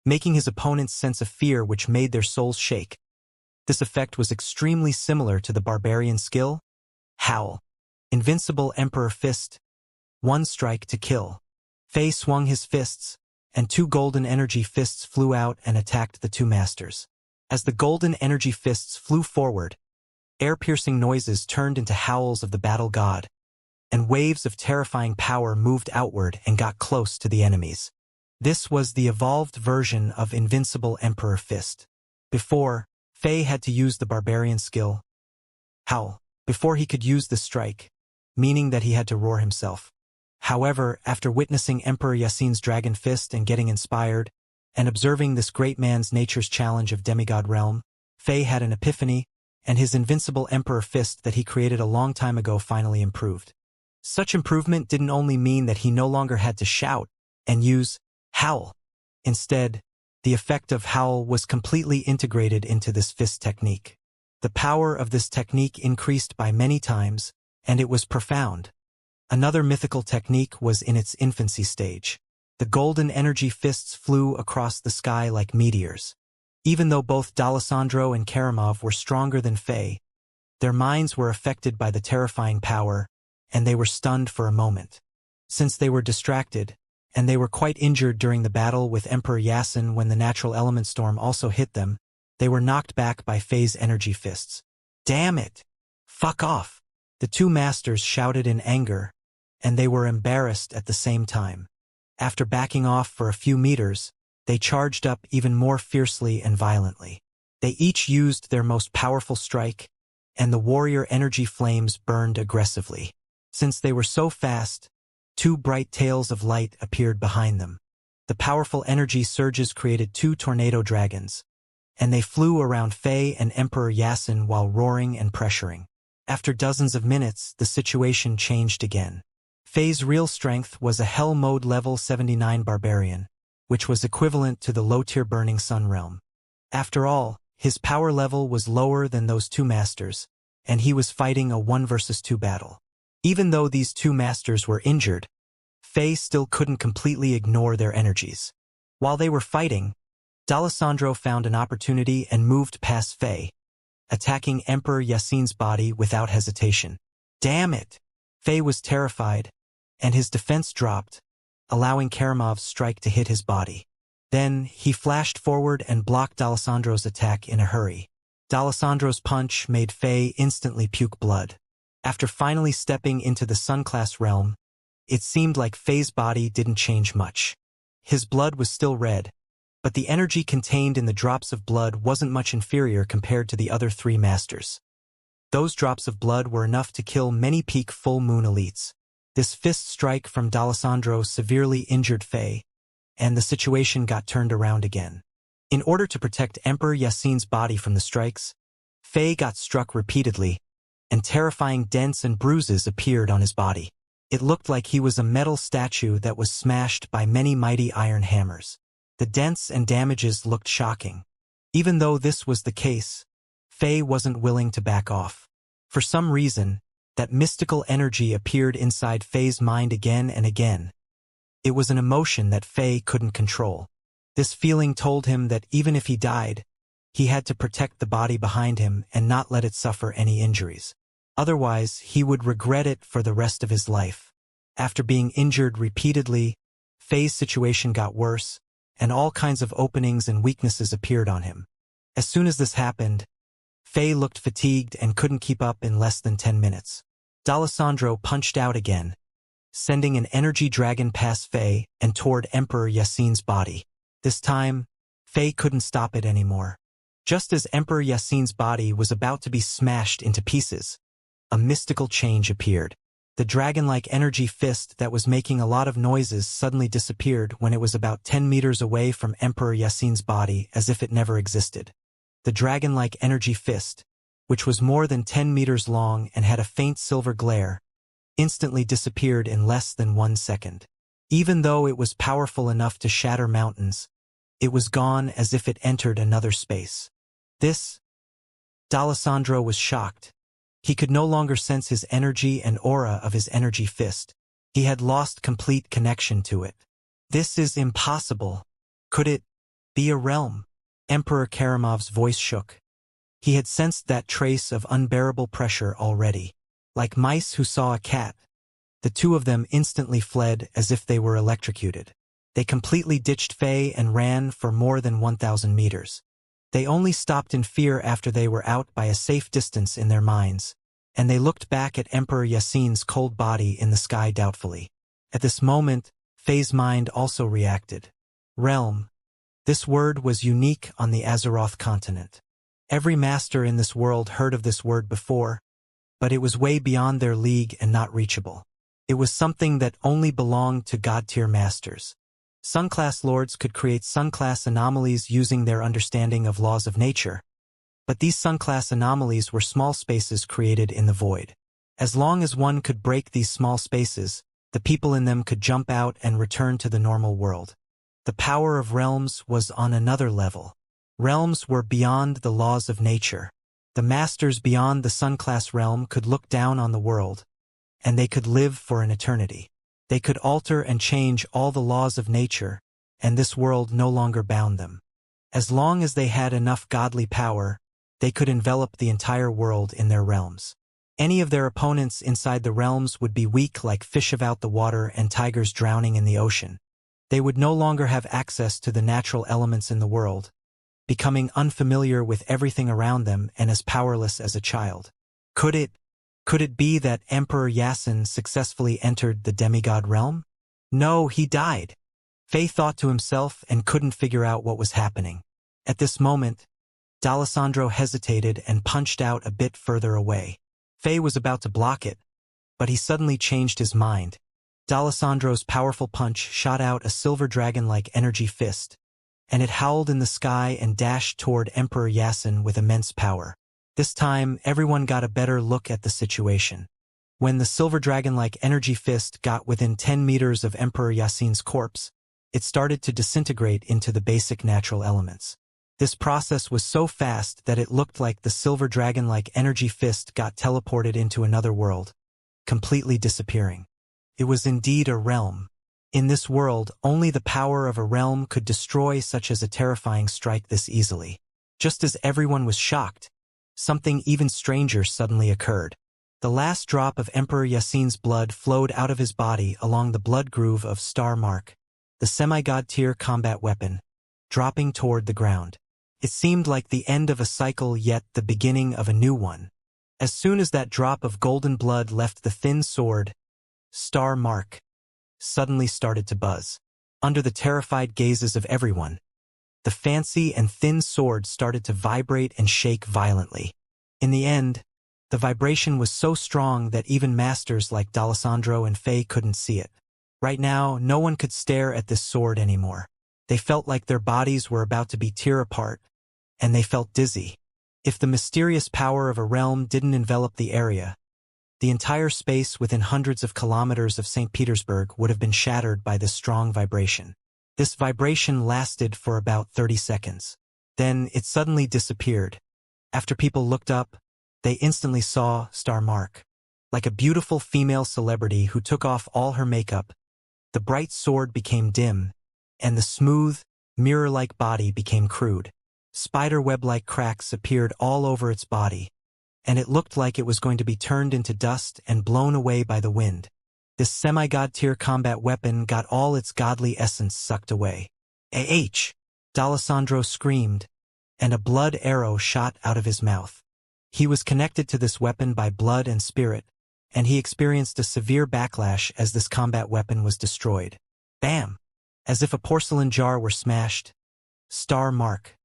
making his opponents sense a fear which made their souls shake. This effect was extremely similar to the barbarian skill, Howl. Invincible Emperor Fist, one strike to kill. Faye swung his fists, and two golden energy fists flew out and attacked the two masters. As the golden energy fists flew forward, air-piercing noises turned into howls of the battle god, and waves of terrifying power moved outward and got close to the enemies. This was the evolved version of Invincible Emperor Fist. Before, Faye had to use the barbarian skill, Howl, before he could use the strike, meaning that he had to roar himself. However, after witnessing Emperor Yassine's Dragon Fist and getting inspired, and observing this great man's nature's challenge of demigod realm, Faye had an epiphany, and his Invincible Emperor Fist that he created a long time ago finally improved. Such improvement didn't only mean that he no longer had to shout and use Howl. Instead, the effect of Howl was completely integrated into this fist technique. The power of this technique increased by many times, and it was profound. Another mythical technique was in its infancy stage. The golden energy fists flew across the sky like meteors. Even though both D'Alessandro and Karamov were stronger than Faye, their minds were affected by the terrifying power, and they were stunned for a moment. Since they were distracted, and they were quite injured during the battle with Emperor Yasin when the natural element storm also hit them. They were knocked back by Fei's energy fists. Damn it! Fuck off! The two masters shouted in anger, and they were embarrassed at the same time. After backing off for a few meters, they charged up even more fiercely and violently. They each used their most powerful strike, and the warrior energy flames burned aggressively. Since they were so fast, two bright tails of light appeared behind them. The powerful energy surges created two tornado dragons, and they flew around Fei and Emperor Yasin while roaring and pressuring. After dozens of minutes, the situation changed again. Fei's real strength was a Hell Mode level 79 barbarian, which was equivalent to the low-tier Burning Sun realm. After all, his power level was lower than those two masters, and he was fighting a 1 versus 2 battle. Even though these two masters were injured, Fei still couldn't completely ignore their energies. While they were fighting, D'Alessandro found an opportunity and moved past Fei, attacking Emperor Yasin's body without hesitation. Damn it! Fei was terrified, and his defense dropped, allowing Karamov's strike to hit his body. Then, he flashed forward and blocked D'Alessandro's attack in a hurry. D'Alessandro's punch made Fei instantly puke blood. After finally stepping into the Sun-class realm, it seemed like Fei's body didn't change much. His blood was still red, but the energy contained in the drops of blood wasn't much inferior compared to the other three masters. Those drops of blood were enough to kill many peak full moon elites. This fist strike from D'Alessandro severely injured Fei, and the situation got turned around again. In order to protect Emperor Yasin's body from the strikes, Fei got struck repeatedly, and terrifying dents and bruises appeared on his body. It looked like he was a metal statue that was smashed by many mighty iron hammers. The dents and damages looked shocking. Even though this was the case, Fei wasn't willing to back off. For some reason, that mystical energy appeared inside Fei's mind again and again. It was an emotion that Fei couldn't control. This feeling told him that even if he died, he had to protect the body behind him and not let it suffer any injuries. Otherwise, he would regret it for the rest of his life. After being injured repeatedly, Fei's situation got worse, and all kinds of openings and weaknesses appeared on him. As soon as this happened, Fei looked fatigued and couldn't keep up in less than 10 minutes. D'Alessandro punched out again, sending an energy dragon past Fei and toward Emperor Yasin's body. This time, Fei couldn't stop it anymore. Just as Emperor Yasin's body was about to be smashed into pieces, a mystical change appeared. The dragon-like energy fist that was making a lot of noises suddenly disappeared when it was about 10 meters away from Emperor Yasin's body, as if it never existed. The dragon-like energy fist, which was more than 10 meters long and had a faint silver glare, instantly disappeared in less than 1 second. Even though it was powerful enough to shatter mountains, it was gone as if it entered another space. D'Alessandro was shocked. He could no longer sense his energy and aura of his energy fist. He had lost complete connection to it. This is impossible. Could it be a realm? Emperor Karamov's voice shook. He had sensed that trace of unbearable pressure already. Like mice who saw a cat, the two of them instantly fled as if they were electrocuted. They completely ditched Fei and ran for more than 1,000 meters. They only stopped in fear after they were out by a safe distance in their minds, and they looked back at Emperor Yasin's cold body in the sky doubtfully. At this moment, Fei's mind also reacted. Realm. This word was unique on the Azeroth continent. Every master in this world heard of this word before, but it was way beyond their league and not reachable. It was something that only belonged to God-tier masters. Sun-class lords could create Sun-class anomalies using their understanding of laws of nature, but these Sun-class anomalies were small spaces created in the void. As long as one could break these small spaces, the people in them could jump out and return to the normal world. The power of realms was on another level. Realms were beyond the laws of nature. The masters beyond the Sun-class realm could look down on the world, and they could live for an eternity. They could alter and change all the laws of nature, and this world no longer bound them. As long as they had enough godly power, they could envelop the entire world in their realms. Any of their opponents inside the realms would be weak like fish about the water and tigers drowning in the ocean. They would no longer have access to the natural elements in the world, becoming unfamiliar with everything around them and as powerless as a child. Could it be that Emperor Yasin successfully entered the demigod realm? No, he died. Faye thought to himself and couldn't figure out what was happening. At this moment, D'Alessandro hesitated and punched out a bit further away. Faye was about to block it, but he suddenly changed his mind. D'Alessandro's powerful punch shot out a silver dragon-like energy fist, and it howled in the sky and dashed toward Emperor Yasin with immense power. This time, everyone got a better look at the situation. When the silver dragon-like energy fist got within 10 meters of Emperor Yasin's corpse, it started to disintegrate into the basic natural elements. This process was so fast that it looked like the silver dragon-like energy fist got teleported into another world, completely disappearing. It was indeed a realm. In this world, only the power of a realm could destroy such as a terrifying strike this easily. Just as everyone was shocked, something even stranger suddenly occurred. The last drop of Emperor Yasin's blood flowed out of his body along the blood groove of Star Mark, the semi-god tier combat weapon, dropping toward the ground. It seemed like the end of a cycle yet the beginning of a new one. As soon as that drop of golden blood left the thin sword, Star Mark suddenly started to buzz. Under the terrified gazes of everyone, the fancy and thin sword started to vibrate and shake violently. In the end, the vibration was so strong that even masters like D'Alessandro and Faye couldn't see it. Right now, no one could stare at this sword anymore. They felt like their bodies were about to be tear apart, and they felt dizzy. If the mysterious power of a realm didn't envelop the area, the entire space within hundreds of kilometers of St. Petersburg would have been shattered by this strong vibration. This vibration lasted for about 30 seconds. Then it suddenly disappeared. After people looked up, they instantly saw Star Mark. Like a beautiful female celebrity who took off all her makeup, the bright sword became dim, and the smooth, mirror-like body became crude. Spider-web-like cracks appeared all over its body, and it looked like it was going to be turned into dust and blown away by the wind. This semi-god tier combat weapon got all its godly essence sucked away. D'Alessandro screamed, and a blood arrow shot out of his mouth. He was connected to this weapon by blood and spirit, and he experienced a severe backlash as this combat weapon was destroyed. Bam! As if a porcelain jar were smashed, Star Mark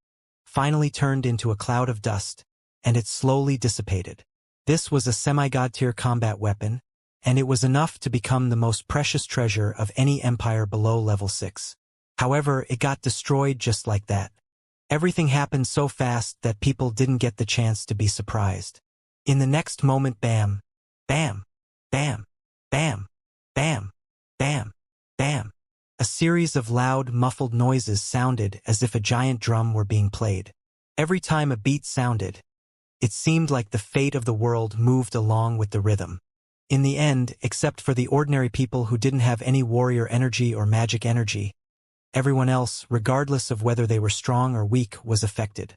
finally turned into a cloud of dust, and it slowly dissipated. This was a semi-god tier combat weapon, and it was enough to become the most precious treasure of any empire below level 6. However, it got destroyed just like that. Everything happened so fast that people didn't get the chance to be surprised. In the next moment, bam, bam, bam, bam, bam, bam, bam. A series of loud, muffled noises sounded as if a giant drum were being played. Every time a beat sounded, it seemed like the fate of the world moved along with the rhythm. In the end, except for the ordinary people who didn't have any warrior energy or magic energy, everyone else, regardless of whether they were strong or weak, was affected.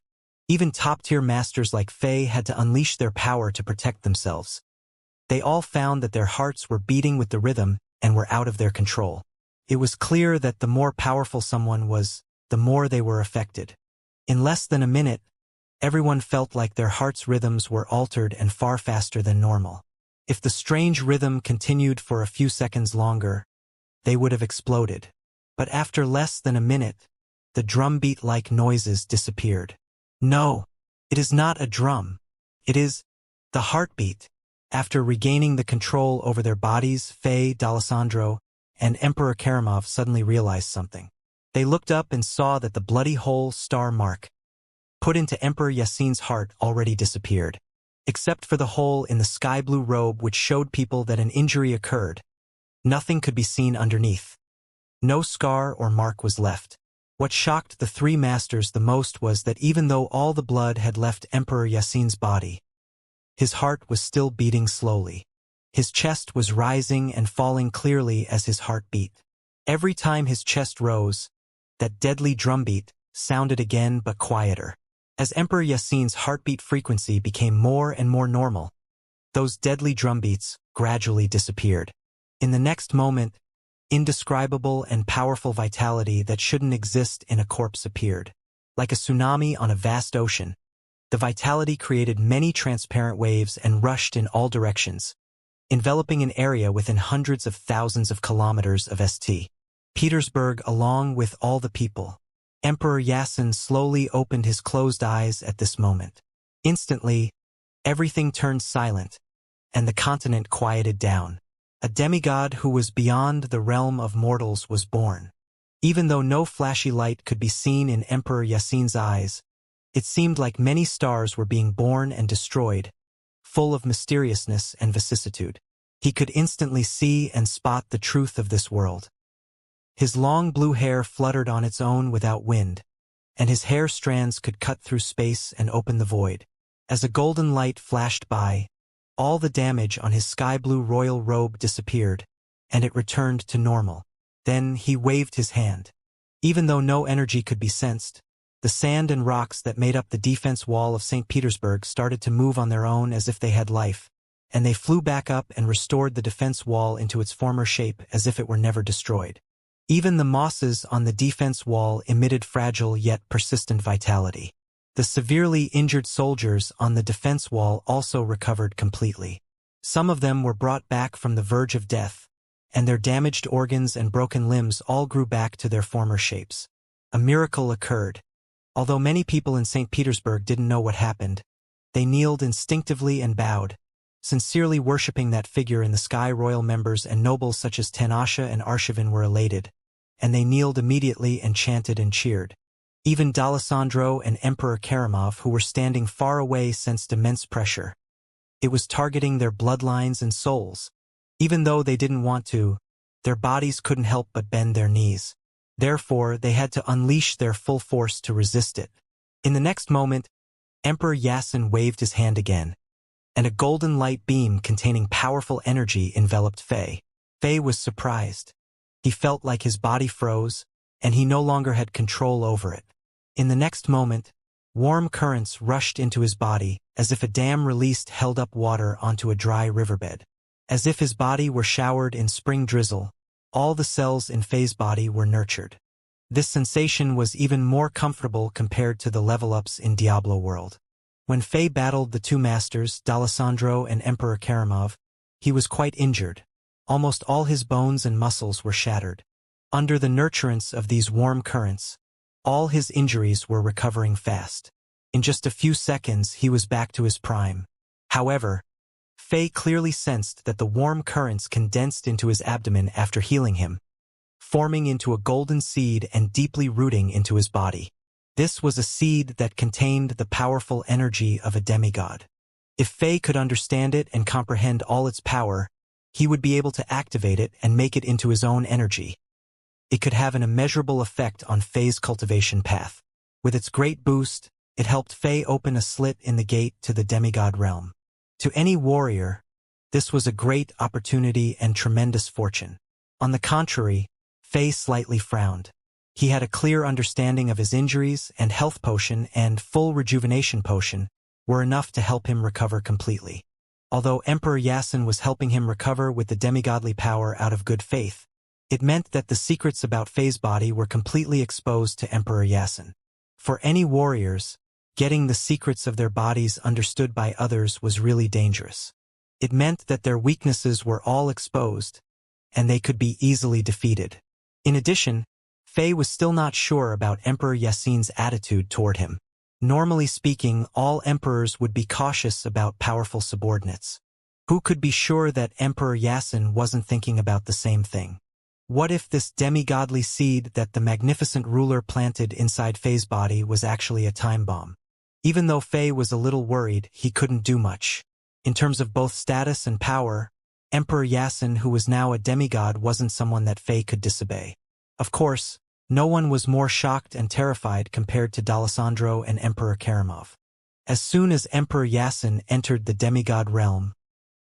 Even top-tier masters like Faye had to unleash their power to protect themselves. They all found that their hearts were beating with the rhythm and were out of their control. It was clear that the more powerful someone was, the more they were affected. In less than a minute, everyone felt like their heart's rhythms were altered and far faster than normal. If the strange rhythm continued for a few seconds longer, they would have exploded. But after less than a minute, the drumbeat-like noises disappeared. No, it is not a drum. It is the heartbeat. After regaining the control over their bodies, Faye, D'Alessandro, and Emperor Karamov suddenly realized something. They looked up and saw that the bloody hole Star Mark put into Emperor Yasin's heart already disappeared. Except for the hole in the sky-blue robe which showed people that an injury occurred, nothing could be seen underneath. No scar or mark was left. What shocked the three masters the most was that even though all the blood had left Emperor Yasin's body, his heart was still beating slowly. His chest was rising and falling clearly as his heart beat. Every time his chest rose, that deadly drumbeat sounded again but quieter. As Emperor Yasin's heartbeat frequency became more and more normal, those deadly drumbeats gradually disappeared. In the next moment, Indescribable and powerful vitality that shouldn't exist in a corpse appeared. Like a tsunami on a vast ocean, the vitality created many transparent waves and rushed in all directions, enveloping an area within hundreds of thousands of kilometers of St. Petersburg along with all the people. Emperor Yasin slowly opened his closed eyes at this moment. Instantly, everything turned silent, and the continent quieted down. A demigod who was beyond the realm of mortals was born. Even though no flashy light could be seen in Emperor Yasin's eyes, it seemed like many stars were being born and destroyed, full of mysteriousness and vicissitude. He could instantly see and spot the truth of this world. His long blue hair fluttered on its own without wind, and his hair strands could cut through space and open the void. As a golden light flashed by, all the damage on his sky-blue royal robe disappeared, and it returned to normal. Then he waved his hand. Even though no energy could be sensed, the sand and rocks that made up the defense wall of St. Petersburg started to move on their own as if they had life, and they flew back up and restored the defense wall into its former shape as if it were never destroyed. Even the mosses on the defense wall emitted fragile yet persistent vitality. The severely injured soldiers on the defense wall also recovered completely. Some of them were brought back from the verge of death, and their damaged organs and broken limbs all grew back to their former shapes. A miracle occurred. Although many people in St. Petersburg didn't know what happened, they kneeled instinctively and bowed, sincerely worshipping that figure in the sky. Royal members and nobles such as Xianxia and Arshavin were elated, and they kneeled immediately and chanted and cheered. Even D'Alessandro and Emperor Karamov, who were standing far away, sensed immense pressure. It was targeting their bloodlines and souls. Even though they didn't want to, their bodies couldn't help but bend their knees. Therefore, they had to unleash their full force to resist it. In the next moment, Emperor Yasin waved his hand again, and a golden light beam containing powerful energy enveloped Fei. Fei was surprised. He felt like his body froze, and he no longer had control over it. In the next moment, warm currents rushed into his body, as if a dam released held up water onto a dry riverbed. As if his body were showered in spring drizzle, all the cells in Fei's body were nurtured. This sensation was even more comfortable compared to the level-ups in Diablo World. When Fei battled the two masters, D'Alessandro and Emperor Karamov, he was quite injured. Almost all his bones and muscles were shattered. Under the nurturance of these warm currents, all his injuries were recovering fast. In just a few seconds, he was back to his prime. However, Fei clearly sensed that the warm currents condensed into his abdomen after healing him, forming into a golden seed and deeply rooting into his body. This was a seed that contained the powerful energy of a demigod. If Fei could understand it and comprehend all its power, he would be able to activate it and make it into his own energy. It could have an immeasurable effect on Fei's cultivation path. With its great boost, it helped Fei open a slit in the gate to the demigod realm. To any warrior, this was a great opportunity and tremendous fortune. On the contrary, Fei slightly frowned. He had a clear understanding of his injuries, and health potion and full rejuvenation potion were enough to help him recover completely. Although Emperor Yasin was helping him recover with the demigodly power out of good faith, it meant that the secrets about Fei's body were completely exposed to Emperor Yasin. For any warriors, getting the secrets of their bodies understood by others was really dangerous. It meant that their weaknesses were all exposed, and they could be easily defeated. In addition, Fei was still not sure about Emperor Yasin's attitude toward him. Normally speaking, all emperors would be cautious about powerful subordinates. Who could be sure that Emperor Yasin wasn't thinking about the same thing? What if this demigodly seed that the magnificent ruler planted inside Fei's body was actually a time bomb? Even though Fei was a little worried, he couldn't do much. In terms of both status and power, Emperor Yasin, who was now a demigod, wasn't someone that Fei could disobey. Of course, no one was more shocked and terrified compared to D'Alessandro and Emperor Karamov. As soon as Emperor Yasin entered the demigod realm,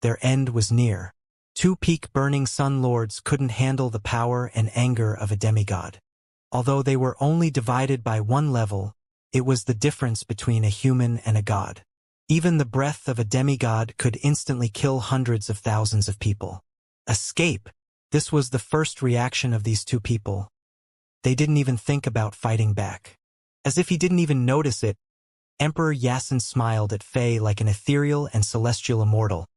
their end was near. Two peak-burning sun lords couldn't handle the power and anger of a demigod. Although they were only divided by one level, it was the difference between a human and a god. Even the breath of a demigod could instantly kill hundreds of thousands of people. Escape! This was the first reaction of these two people. They didn't even think about fighting back. As if he didn't even notice it, Emperor Yasin smiled at Fei like an ethereal and celestial immortal.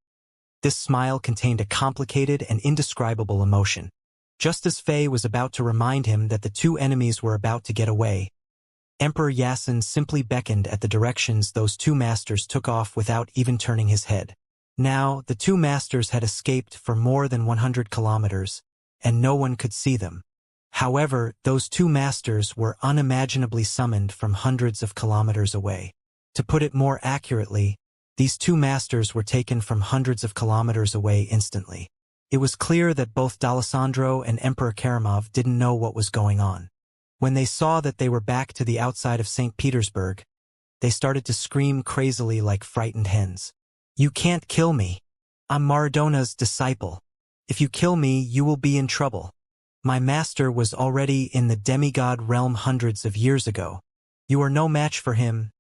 This smile contained a complicated and indescribable emotion. Just as Fei was about to remind him that the two enemies were about to get away, Emperor Yasin simply beckoned at the directions those two masters took off without even turning his head. Now, the two masters had escaped for more than 100 kilometers, and no one could see them. However, those two masters were unimaginably summoned from hundreds of kilometers away. To put it more accurately, these two masters were taken from hundreds of kilometers away instantly. It was clear that both D'Alessandro and Emperor Karamov didn't know what was going on. When they saw that they were back to the outside of St. Petersburg, they started to scream crazily like frightened hens. "You can't kill me. I'm Maradona's disciple. If you kill me, you will be in trouble. My master was already in the demigod realm hundreds of years ago. You are no match for him,"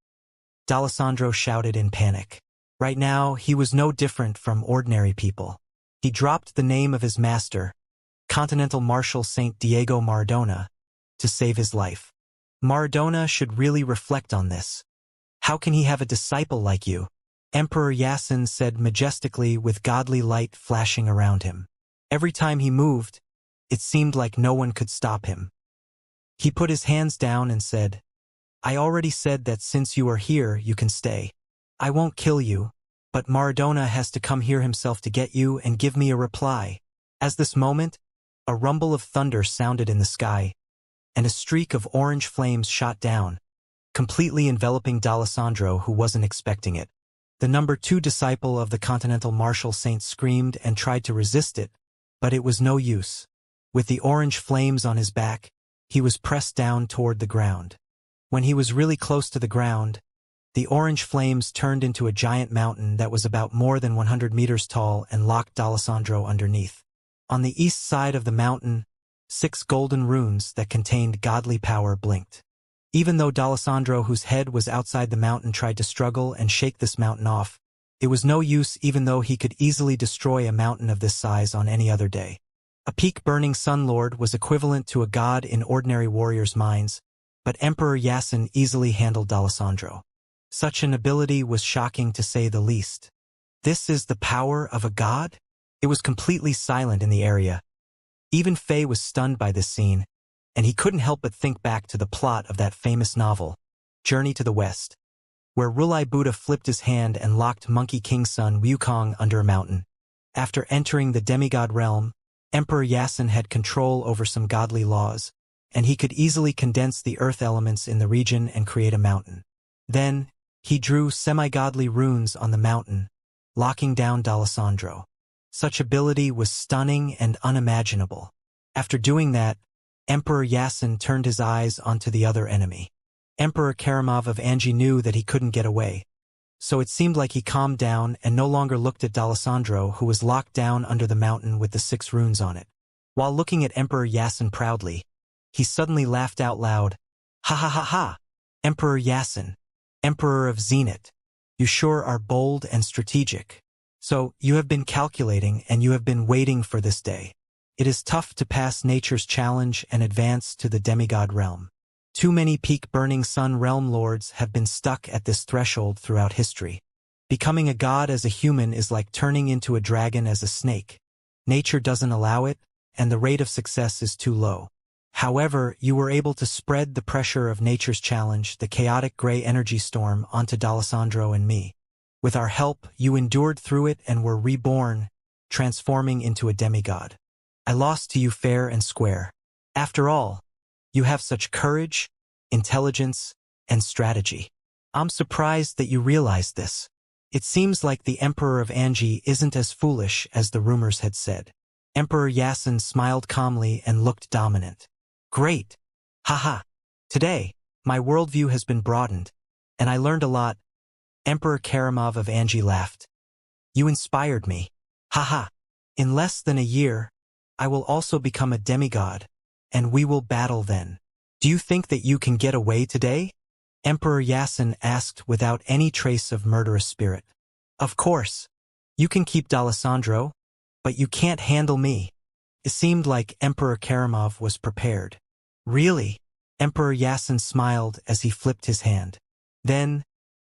D'Alessandro shouted in panic. Right now, he was no different from ordinary people. He dropped the name of his master, Continental Marshal Saint Diego Maradona, to save his life. Maradona should really reflect on this. "How can he have a disciple like you?" Emperor Yasin said majestically with godly light flashing around him. Every time he moved, it seemed like no one could stop him. He put his hands down and said, "I already said that since you are here, you can stay. I won't kill you, but Maradona has to come here himself to get you and give me a reply." At this moment, a rumble of thunder sounded in the sky, and a streak of orange flames shot down, completely enveloping D'Alessandro, who wasn't expecting it. The number 2 disciple of the Continental Marshal Saint screamed and tried to resist it, but it was no use. With the orange flames on his back, he was pressed down toward the ground. When he was really close to the ground, the orange flames turned into a giant mountain that was about more than 100 meters tall and locked D'Alessandro underneath. On the east side of the mountain, 6 golden runes that contained godly power blinked. Even though D'Alessandro, whose head was outside the mountain, tried to struggle and shake this mountain off, it was no use, even though he could easily destroy a mountain of this size on any other day. A peak-burning Sun Lord was equivalent to a god in ordinary warriors' minds, but Emperor Yasin easily handled D'Alessandro. Such an ability was shocking to say the least. This is the power of a god? It was completely silent in the area. Even Fei was stunned by this scene, and he couldn't help but think back to the plot of that famous novel, Journey to the West, where Rulai Buddha flipped his hand and locked Monkey King's son Wukong under a mountain. After entering the demigod realm, Emperor Yasin had control over some godly laws, and he could easily condense the earth elements in the region and create a mountain. Then, he drew semi-godly runes on the mountain, locking down D'Alessandro. Such ability was stunning and unimaginable. After doing that, Emperor Yasin turned his eyes onto the other enemy. Emperor Karamov of Anji knew that he couldn't get away, so it seemed like he calmed down and no longer looked at D'Alessandro, who was locked down under the mountain with the 6 runes on it. While looking at Emperor Yasin proudly, he suddenly laughed out loud. "Ha ha ha ha! Emperor Yasin, Emperor of Zenit, you sure are bold and strategic. So, you have been calculating and you have been waiting for this day. It is tough to pass nature's challenge and advance to the demigod realm. Too many peak-burning sun realm lords have been stuck at this threshold throughout history. Becoming a god as a human is like turning into a dragon as a snake. Nature doesn't allow it, and the rate of success is too low. However, you were able to spread the pressure of nature's challenge, the chaotic gray energy storm, onto D'Alessandro and me. With our help, you endured through it and were reborn, transforming into a demigod. I lost to you fair and square. After all, you have such courage, intelligence, and strategy. I'm surprised that you realized this. It seems like the Emperor of Anji isn't as foolish as the rumors had said." Emperor Yasin smiled calmly and looked dominant. "Great! Haha! Today, my worldview has been broadened, and I learned a lot." Emperor Karamov of Anji laughed. "You inspired me. Haha! In less than a year, I will also become a demigod, and we will battle then. Do you think that you can get away today?" Emperor Yasin asked without any trace of murderous spirit. "Of course. You can keep D'Alessandro, but you can't handle me. It seemed like Emperor Karamov was prepared. Really? Emperor Yasin smiled as he flipped his hand. Then,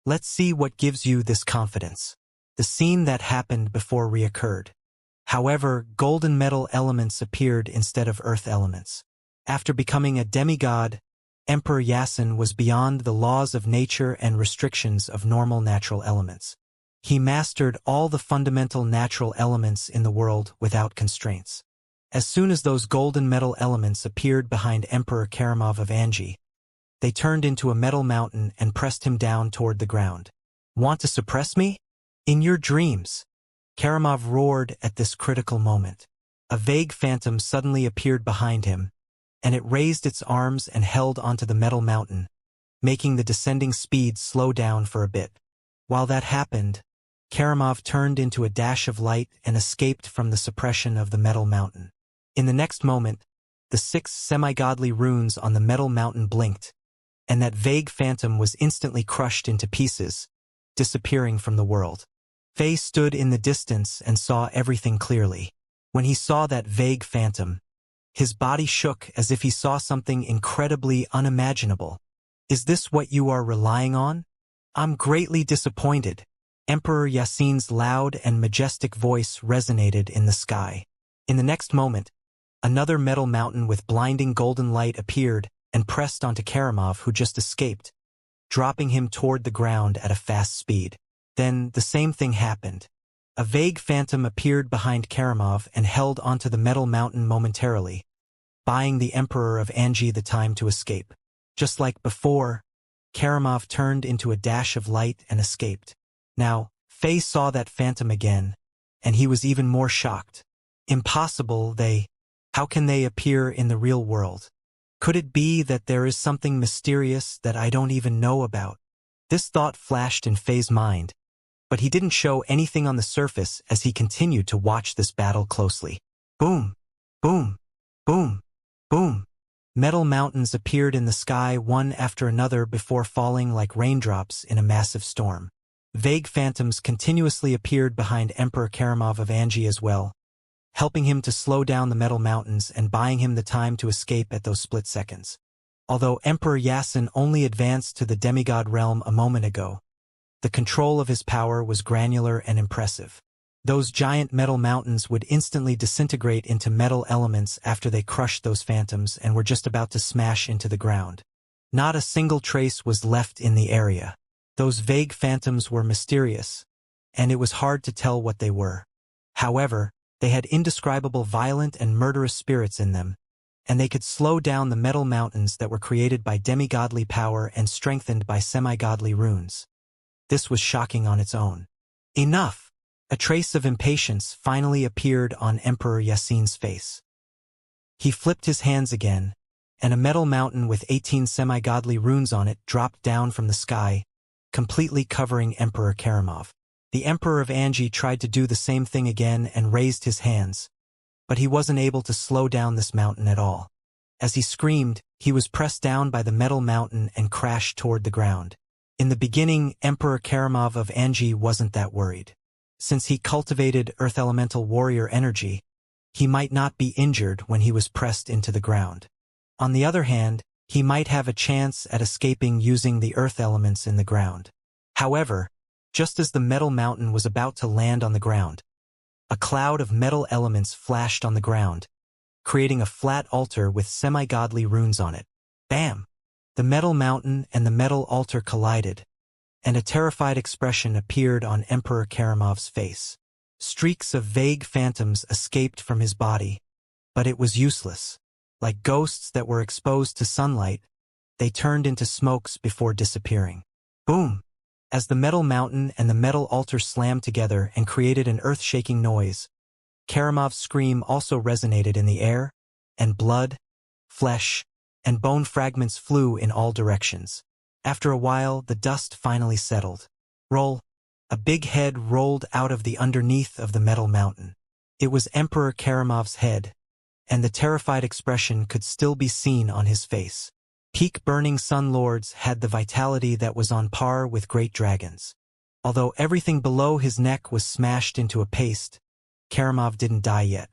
let's see what gives you this confidence. The scene that happened before reoccurred. However, golden metal elements appeared instead of earth elements. After becoming a demigod, Emperor Yasin was beyond the laws of nature and restrictions of normal natural elements. He mastered all the fundamental natural elements in the world without constraints. As soon as those golden metal elements appeared behind Emperor Karamov of Anji, they turned into a metal mountain and pressed him down toward the ground. Want to suppress me? In your dreams. Karamov roared at this critical moment. A vague phantom suddenly appeared behind him, and it raised its arms and held onto the metal mountain, making the descending speed slow down for a bit. While that happened, Karamov turned into a dash of light and escaped from the suppression of the metal mountain. In the next moment, the 6 semi-godly runes on the metal mountain blinked, and that vague phantom was instantly crushed into pieces, disappearing from the world. Fei stood in the distance and saw everything clearly. When he saw that vague phantom, his body shook as if he saw something incredibly unimaginable. Is this what you are relying on? I'm greatly disappointed. Emperor Yasin's loud and majestic voice resonated in the sky. In the next moment, another metal mountain with blinding golden light appeared and pressed onto Karamov, who just escaped, dropping him toward the ground at a fast speed. Then the same thing happened. A vague phantom appeared behind Karamov and held onto the metal mountain momentarily, buying the Emperor of Anji the time to escape. Just like before, Karamov turned into a dash of light and escaped. Now, Fei saw that phantom again, and he was even more shocked. Impossible, how can they appear in the real world? Could it be that there is something mysterious that I don't even know about? This thought flashed in Fei's mind, but he didn't show anything on the surface as he continued to watch this battle closely. Boom! Boom! Boom! Boom! Metal mountains appeared in the sky one after another before falling like raindrops in a massive storm. Vague phantoms continuously appeared behind Emperor Karamov of Anji as well, helping him to slow down the metal mountains and buying him the time to escape at those split seconds. Although Emperor Yasin only advanced to the demigod realm a moment ago, the control of his power was granular and impressive. Those giant metal mountains would instantly disintegrate into metal elements after they crushed those phantoms and were just about to smash into the ground. Not a single trace was left in the area. Those vague phantoms were mysterious, and it was hard to tell what they were. However, they had indescribable violent and murderous spirits in them, and they could slow down the metal mountains that were created by demigodly power and strengthened by semi-godly runes. This was shocking on its own. Enough! A trace of impatience finally appeared on Emperor Yasin's face. He flipped his hands again, and a metal mountain with 18 semi-godly runes on it dropped down from the sky, completely covering Emperor Karamov. The Emperor of Anji tried to do the same thing again and raised his hands, but he wasn't able to slow down this mountain at all. As he screamed, he was pressed down by the metal mountain and crashed toward the ground. In the beginning, Emperor Karamov of Anji wasn't that worried. Since he cultivated Earth Elemental Warrior energy, he might not be injured when he was pressed into the ground. On the other hand, he might have a chance at escaping using the earth elements in the ground. However, just as the metal mountain was about to land on the ground, a cloud of metal elements flashed on the ground, creating a flat altar with semi-godly runes on it. Bam! The metal mountain and the metal altar collided, and a terrified expression appeared on Emperor Karamov's face. Streaks of vague phantoms escaped from his body, but it was useless. Like ghosts that were exposed to sunlight, they turned into smokes before disappearing. Boom! As the metal mountain and the metal altar slammed together and created an earth-shaking noise, Karamov's scream also resonated in the air, and blood, flesh, and bone fragments flew in all directions. After a while, the dust finally settled. Roll! A big head rolled out of the underneath of the metal mountain. It was Emperor Karamov's head, and the terrified expression could still be seen on his face. Peak-burning sun lords had the vitality that was on par with great dragons. Although everything below his neck was smashed into a paste, Karamov didn't die yet.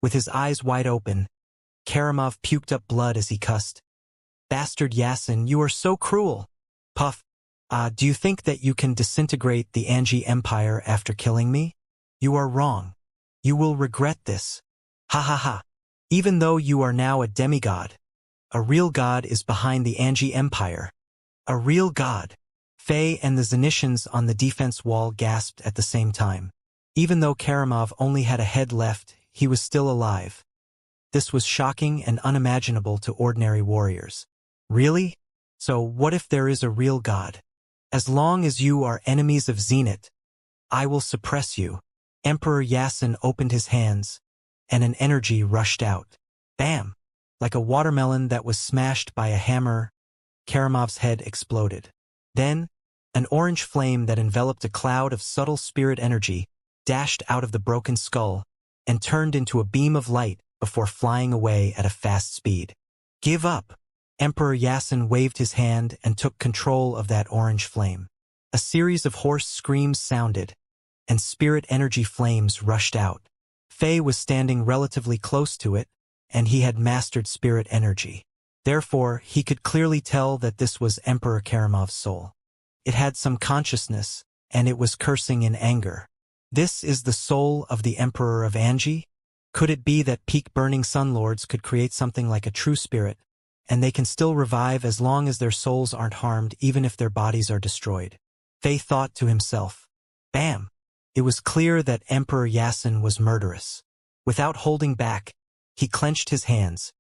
With his eyes wide open, Karamov puked up blood as he cussed. "Bastard Yasin, you are so cruel!" Puff. Do you think that you can disintegrate the Anji Empire after killing me? You are wrong. You will regret this. Ha ha ha. Even though you are now a demigod, a real god is behind the Anji Empire. A real god. Faye and the Zenitians on the defense wall gasped at the same time. Even though Karamov only had a head left, he was still alive. This was shocking and unimaginable to ordinary warriors. Really? So what if there is a real god? As long as you are enemies of Zenit, I will suppress you. Emperor Yasin opened his hands, and an energy rushed out. Bam! Like a watermelon that was smashed by a hammer, Karamov's head exploded. Then, an orange flame that enveloped a cloud of subtle spirit energy dashed out of the broken skull and turned into a beam of light before flying away at a fast speed. Give up! Emperor Yasin waved his hand and took control of that orange flame. A series of hoarse screams sounded, and spirit energy flames rushed out. Faye was standing relatively close to it, and he had mastered spirit energy. Therefore, he could clearly tell that this was Emperor Karamov's soul. It had some consciousness, and it was cursing in anger. This is the soul of the Emperor of Anji? Could it be that peak-burning Sun Lords could create something like a true spirit, and they can still revive as long as their souls aren't harmed even if their bodies are destroyed? Faye thought to himself. Bam! It was clear that Emperor Yasin was murderous. Without holding back, he clenched his hands,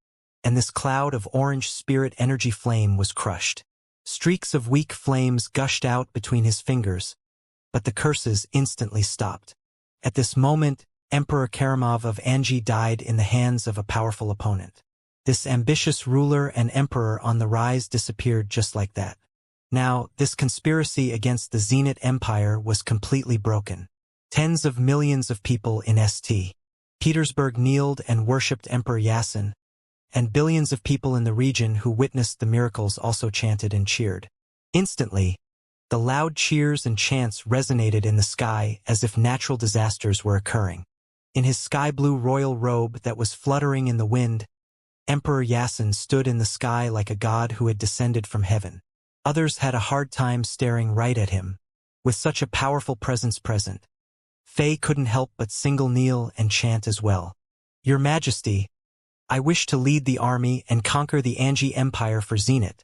and this cloud of orange spirit energy flame was crushed. Streaks of weak flames gushed out between his fingers, but the curses instantly stopped. At this moment, Emperor Karamov of Anji died in the hands of a powerful opponent. This ambitious ruler and emperor on the rise disappeared just like that. Now, this conspiracy against the Zenit Empire was completely broken. Tens of millions of people in St. Petersburg kneeled and worshipped Emperor Yasin, and billions of people in the region who witnessed the miracles also chanted and cheered. Instantly, the loud cheers and chants resonated in the sky as if natural disasters were occurring. In his sky-blue royal robe that was fluttering in the wind, Emperor Yasin stood in the sky like a god who had descended from heaven. Others had a hard time staring right at him. With such a powerful presence present, Faye couldn't help but single kneel and chant as well. Your Majesty, I wish to lead the army and conquer the Anji Empire for Zenit,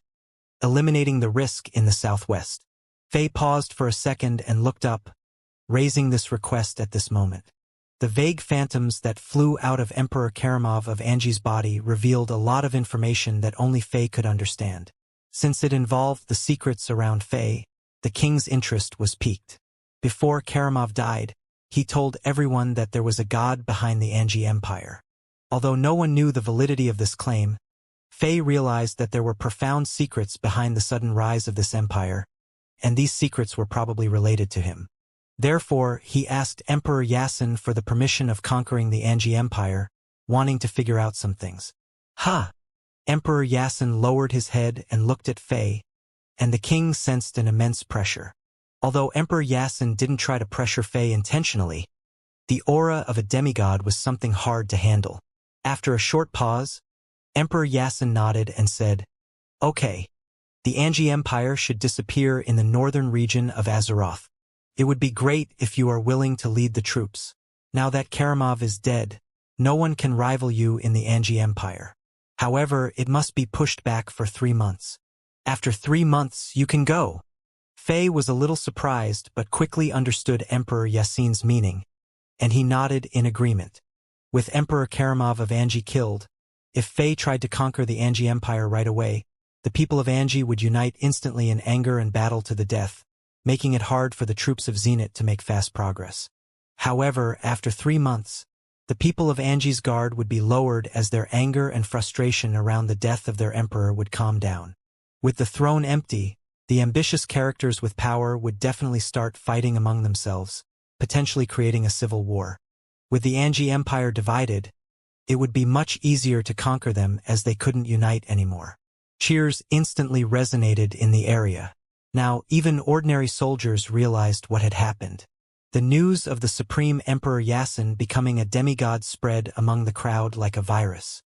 eliminating the risk in the southwest. Faye paused for a second and looked up, raising this request at this moment. The vague phantoms that flew out of Emperor Karamov of Anji's body revealed a lot of information that only Faye could understand. Since it involved the secrets around Faye, the king's interest was piqued. Before Karamov died, he told everyone that there was a god behind the Anji Empire. Although no one knew the validity of this claim, Faye realized that there were profound secrets behind the sudden rise of this empire, and these secrets were probably related to him. Therefore, he asked Emperor Yasin for the permission of conquering the Anji Empire, wanting to figure out some things. Ha! Emperor Yasin lowered his head and looked at Faye, and the king sensed an immense pressure. Although Emperor Yasin didn't try to pressure Faye intentionally, the aura of a demigod was something hard to handle. After a short pause, Emperor Yasin nodded and said, Okay, the Anji Empire should disappear in the northern region of Azeroth. It would be great if you are willing to lead the troops. Now that Karamov is dead, no one can rival you in the Anji Empire. However, it must be pushed back for 3 months. After 3 months, you can go. Faye was a little surprised but quickly understood Emperor Yasin's meaning, and he nodded in agreement. With Emperor Karamov of Anji killed, if Faye tried to conquer the Anji Empire right away, the people of Anji would unite instantly in anger and battle to the death, making it hard for the troops of Zenit to make fast progress. However, after 3 months, the people of Anji's guard would be lowered as their anger and frustration around the death of their emperor would calm down. With the throne empty, the ambitious characters with power would definitely start fighting among themselves, potentially creating a civil war. With the Anji Empire divided, it would be much easier to conquer them as they couldn't unite anymore. Cheers instantly resonated in the area. Now, even ordinary soldiers realized what had happened. The news of the Supreme Emperor Yasin becoming a demigod spread among the crowd like a virus.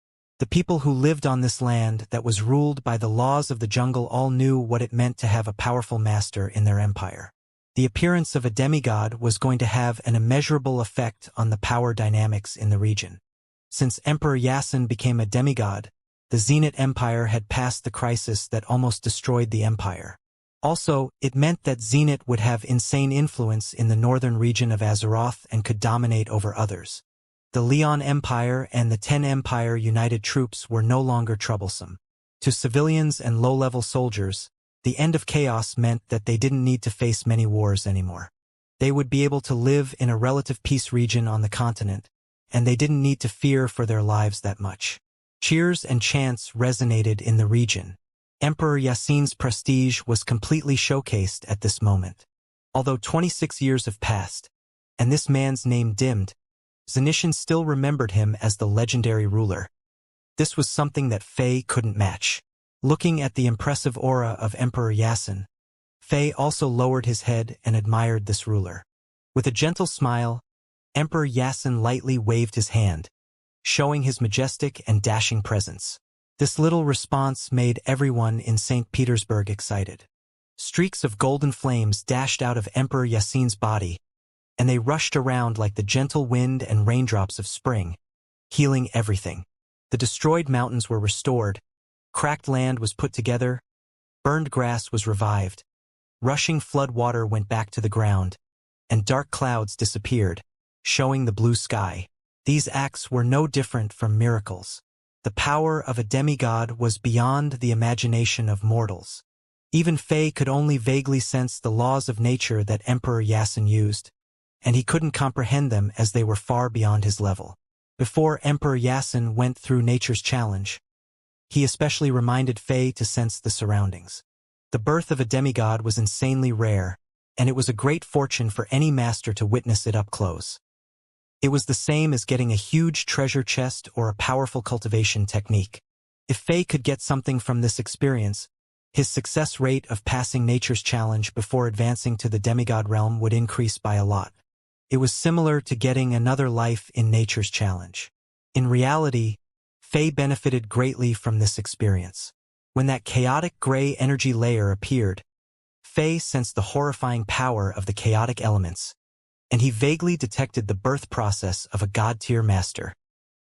The people who lived on this land that was ruled by the laws of the jungle all knew what it meant to have a powerful master in their empire. The appearance of a demigod was going to have an immeasurable effect on the power dynamics in the region. Since Emperor Yasin became a demigod, the Zenit Empire had passed the crisis that almost destroyed the empire. Also, it meant that Zenit would have insane influence in the northern region of Azeroth and could dominate over others. The Leon Empire and the Ten Empire united troops were no longer troublesome. To civilians and low-level soldiers, the end of chaos meant that they didn't need to face many wars anymore. They would be able to live in a relative peace region on the continent, and they didn't need to fear for their lives that much. Cheers and chants resonated in the region. Emperor Yasin's prestige was completely showcased at this moment. Although 26 years have passed, and this man's name dimmed, Zenitians still remembered him as the legendary ruler. This was something that Faye couldn't match. Looking at the impressive aura of Emperor Yasin, Faye also lowered his head and admired this ruler. With a gentle smile, Emperor Yasin lightly waved his hand, showing his majestic and dashing presence. This little response made everyone in St. Petersburg excited. Streaks of golden flames dashed out of Emperor Yasin's body, and they rushed around like the gentle wind and raindrops of spring, healing everything. The destroyed mountains were restored, cracked land was put together, burned grass was revived, rushing flood water went back to the ground, and dark clouds disappeared, showing the blue sky. These acts were no different from miracles. The power of a demigod was beyond the imagination of mortals. Even Faye could only vaguely sense the laws of nature that Emperor Yasin used, and he couldn't comprehend them as they were far beyond his level. Before Emperor Yasin went through nature's challenge, he especially reminded Faye to sense the surroundings. The birth of a demigod was insanely rare, and it was a great fortune for any master to witness it up close. It was the same as getting a huge treasure chest or a powerful cultivation technique. If Faye could get something from this experience, his success rate of passing nature's challenge before advancing to the demigod realm would increase by a lot. It was similar to getting another life in nature's challenge. In reality, Faye benefited greatly from this experience. When that chaotic gray energy layer appeared, Faye sensed the horrifying power of the chaotic elements, and he vaguely detected the birth process of a god-tier master.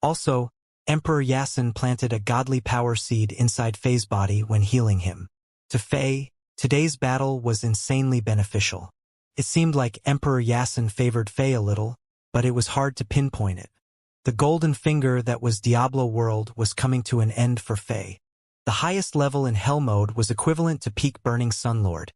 Also, Emperor Yasin planted a godly power seed inside Faye's body when healing him. To Faye, today's battle was insanely beneficial. It seemed like Emperor Yasin favored Faye a little, but it was hard to pinpoint it. The golden finger that was Diablo World was coming to an end for Faye. The highest level in Hell mode was equivalent to peak Burning Sunlord.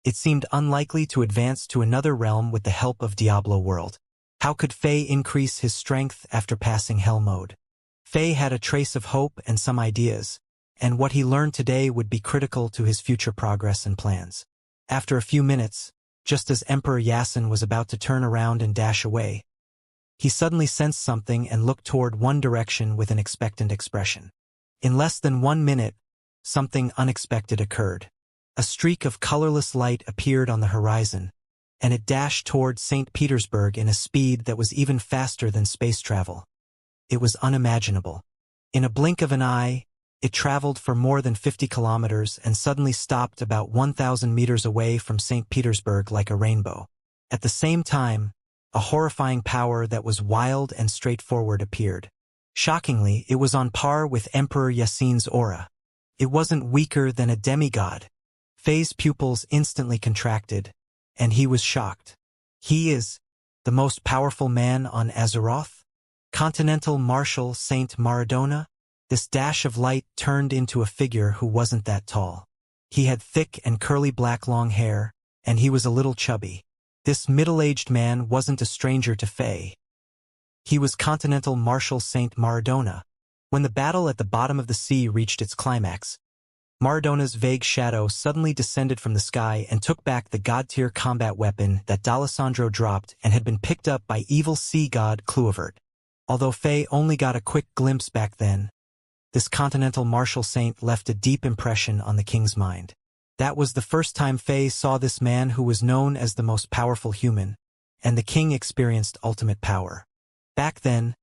It seemed unlikely to advance to another realm with the help of Diablo World. How could Faye increase his strength after passing Hell mode? Faye had a trace of hope and some ideas, and what he learned today would be critical to his future progress and plans. After a few minutes, just as Emperor Yasin was about to turn around and dash away, he suddenly sensed something and looked toward one direction with an expectant expression. In less than 1 minute, something unexpected occurred. A streak of colorless light appeared on the horizon, and it dashed toward St. Petersburg in a speed that was even faster than space travel. It was unimaginable. In a blink of an eye, it traveled for more than 50 kilometers and suddenly stopped about 1,000 meters away from St. Petersburg like a rainbow. At the same time, a horrifying power that was wild and straightforward appeared. Shockingly, it was on par with Emperor Yasin's aura. It wasn't weaker than a demigod. Faye's pupils instantly contracted, and he was shocked. He is the most powerful man on Azeroth? Continental Marshal Saint Maradona? This dash of light turned into a figure who wasn't that tall. He had thick and curly black long hair, and he was a little chubby. This middle-aged man wasn't a stranger to Faye. He was Continental Marshal Saint Maradona. When the battle at the bottom of the sea reached its climax, Maradona's vague shadow suddenly descended from the sky and took back the god-tier combat weapon that D'Alessandro dropped and had been picked up by evil sea god Cluivert. Although Faye only got a quick glimpse back then, this Continental Martial Saint left a deep impression on the king's mind. That was the first time Faye saw this man who was known as the most powerful human, and the king experienced ultimate power. Back then,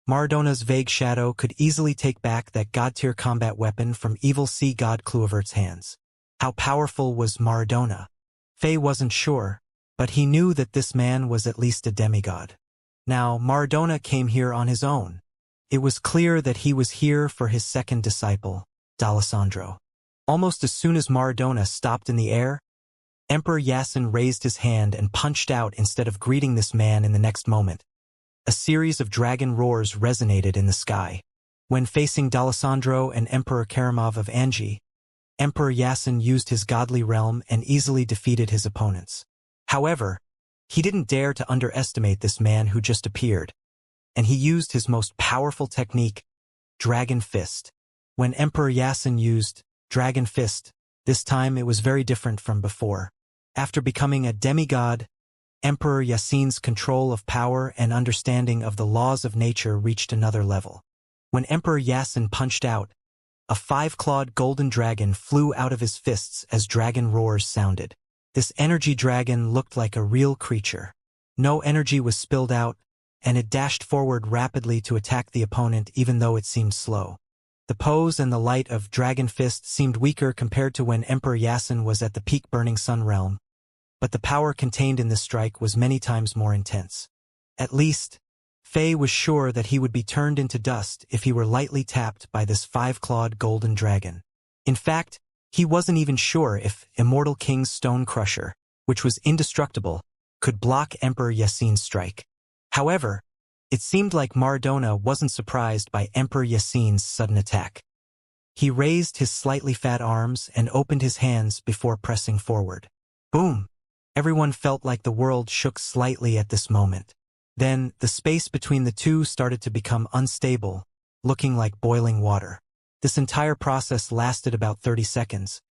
Maradona's vague shadow could easily take back that god-tier combat weapon from evil sea god Cluivert's hands. How powerful was Maradona? Faye wasn't sure, but he knew that this man was at least a demigod. Now, Maradona came here on his own. It was clear that he was here for his second disciple, D'Alessandro. Almost as soon as Maradona stopped in the air, Emperor Yasin raised his hand and punched out instead of greeting this man in the next moment. A series of dragon roars resonated in the sky. When facing D'Alessandro and Emperor Karamov of Anji, Emperor Yasin used his godly realm and easily defeated his opponents. However, he didn't dare to underestimate this man who just appeared, and he used his most powerful technique, Dragon Fist. When Emperor Yasin used Dragon Fist, this time it was very different from before. After becoming a demigod, Emperor Yasin's control of power and understanding of the laws of nature reached another level. When Emperor Yasin punched out, a 5-clawed golden dragon flew out of his fists as dragon roars sounded. This energy dragon looked like a real creature. No energy was spilled out, and it dashed forward rapidly to attack the opponent even though it seemed slow. The pose and the light of Dragon Fist seemed weaker compared to when Emperor Yasin was at the peak Burning Sun realm, but the power contained in this strike was many times more intense. At least, Faye was sure that he would be turned into dust if he were lightly tapped by this 5-clawed golden dragon. In fact, he wasn't even sure if Immortal King's Stone Crusher, which was indestructible, could block Emperor Yasin's strike. However, it seemed like Maradona wasn't surprised by Emperor Yasin's sudden attack. He raised his slightly fat arms and opened his hands before pressing forward. Boom! Everyone felt like the world shook slightly at this moment. Then, the space between the two started to become unstable, looking like boiling water. This entire process lasted about 30 seconds,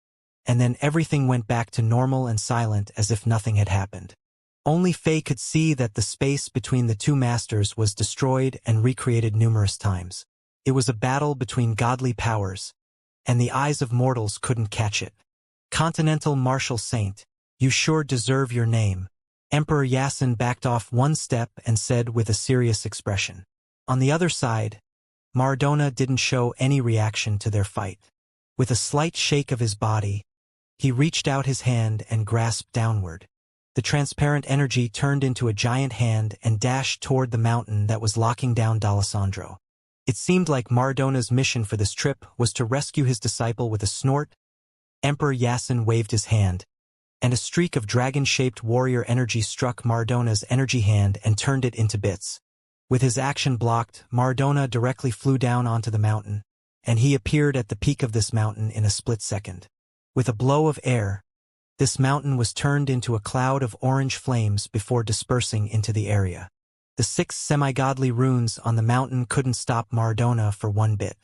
and then everything went back to normal and silent as if nothing had happened. Only Faye could see that the space between the two masters was destroyed and recreated numerous times. It was a battle between godly powers, and the eyes of mortals couldn't catch it. Continental Martial Saint, you sure deserve your name. Emperor Yasin backed off one step and said with a serious expression. On the other side, Maradona didn't show any reaction to their fight. With a slight shake of his body, he reached out his hand and grasped downward. The transparent energy turned into a giant hand and dashed toward the mountain that was locking down D'Alessandro. It seemed like Maradona's mission for this trip was to rescue his disciple with a snort. Emperor Yasin waved his hand, and a streak of dragon-shaped warrior energy struck Maradona's energy hand and turned it into bits. With his action blocked, Maradona directly flew down onto the mountain, and he appeared at the peak of this mountain in a split second. With a blow of air, this mountain was turned into a cloud of orange flames before dispersing into the area. The 6 semi-godly runes on the mountain couldn't stop Maradona for one bit.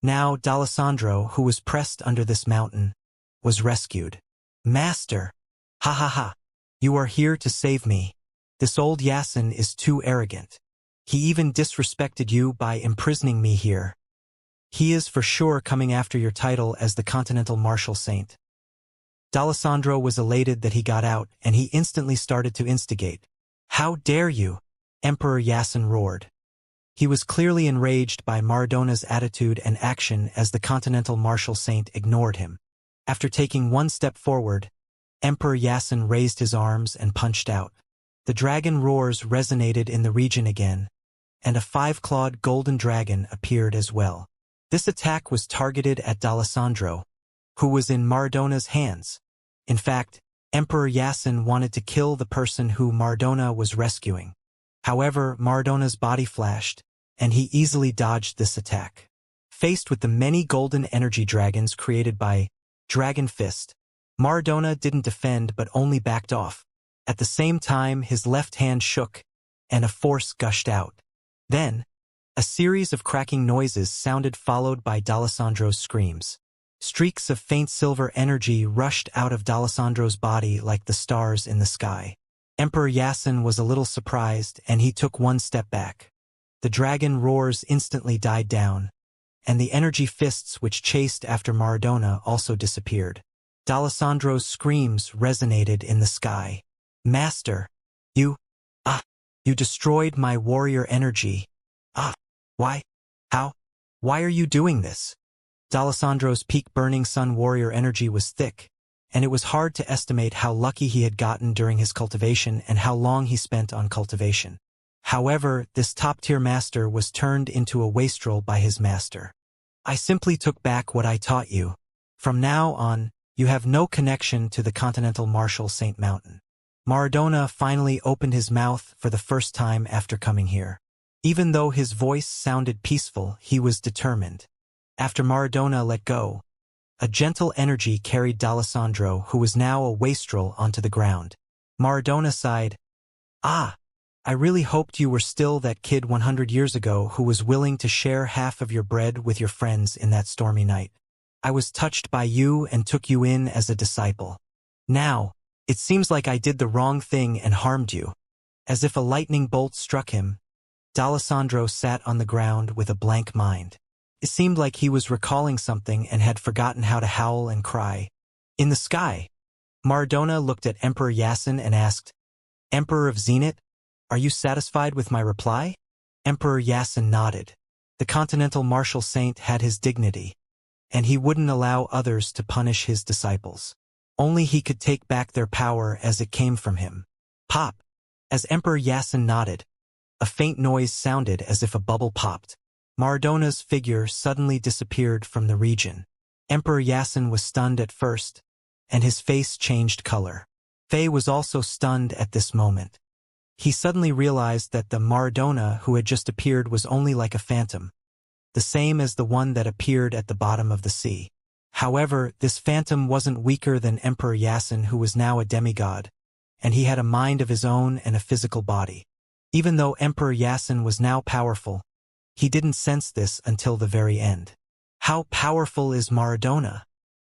Now D'Alessandro, who was pressed under this mountain, was rescued. Master! Ha ha ha! You are here to save me. This old Yasin is too arrogant. He even disrespected you by imprisoning me here. He is for sure coming after your title as the Continental Martial Saint. D'Alessandro was elated that he got out, and he instantly started to instigate. How dare you? Emperor Yasin roared. He was clearly enraged by Maradona's attitude and action as the Continental Martial Saint ignored him. After taking one step forward, Emperor Yasin raised his arms and punched out. The dragon roars resonated in the region again, and a 5-clawed golden dragon appeared as well. This attack was targeted at D'Alessandro, who was in Maradona's hands. In fact, Emperor Yasin wanted to kill the person who Maradona was rescuing. However, Maradona's body flashed, and he easily dodged this attack. Faced with the many golden energy dragons created by Dragon Fist, Maradona didn't defend but only backed off. At the same time, his left hand shook, and a force gushed out. Then, a series of cracking noises sounded followed by D'Alessandro's screams. Streaks of faint silver energy rushed out of D'Alessandro's body like the stars in the sky. Emperor Yasin was a little surprised, and he took one step back. The dragon roars instantly died down, and the energy fists which chased after Maradona also disappeared. D'Alessandro's screams resonated in the sky. Master, you... You destroyed my warrior energy. Ah, why? How? Why are you doing this? D'Alessandro's peak burning sun warrior energy was thick, and it was hard to estimate how lucky he had gotten during his cultivation and how long he spent on cultivation. However, this top-tier master was turned into a wastrel by his master. I simply took back what I taught you. From now on, you have no connection to the Continental Marshal Saint Mountain. Maradona finally opened his mouth for the first time after coming here. Even though his voice sounded peaceful, he was determined. After Maradona let go, a gentle energy carried D'Alessandro, who was now a wastrel, onto the ground. Maradona sighed. Ah, I really hoped you were still that kid 100 years ago who was willing to share half of your bread with your friends in that stormy night. I was touched by you and took you in as a disciple. Now, it seems like I did the wrong thing and harmed you. As if a lightning bolt struck him, D'Alessandro sat on the ground with a blank mind. It seemed like he was recalling something and had forgotten how to howl and cry. In the sky, Maradona looked at Emperor Yasin and asked, Emperor of Zenit, are you satisfied with my reply? Emperor Yasin nodded. The Continental Marshal Saint had his dignity, and he wouldn't allow others to punish his disciples. Only he could take back their power as it came from him. Pop! As Emperor Yasin nodded, a faint noise sounded as if a bubble popped. Maradona's figure suddenly disappeared from the region. Emperor Yasin was stunned at first, and his face changed color. Faye was also stunned at this moment. He suddenly realized that the Maradona who had just appeared was only like a phantom, the same as the one that appeared at the bottom of the sea. However, this phantom wasn't weaker than Emperor Yasin, who was now a demigod, and he had a mind of his own and a physical body. Even though Emperor Yasin was now powerful, he didn't sense this until the very end. How powerful is Maradona?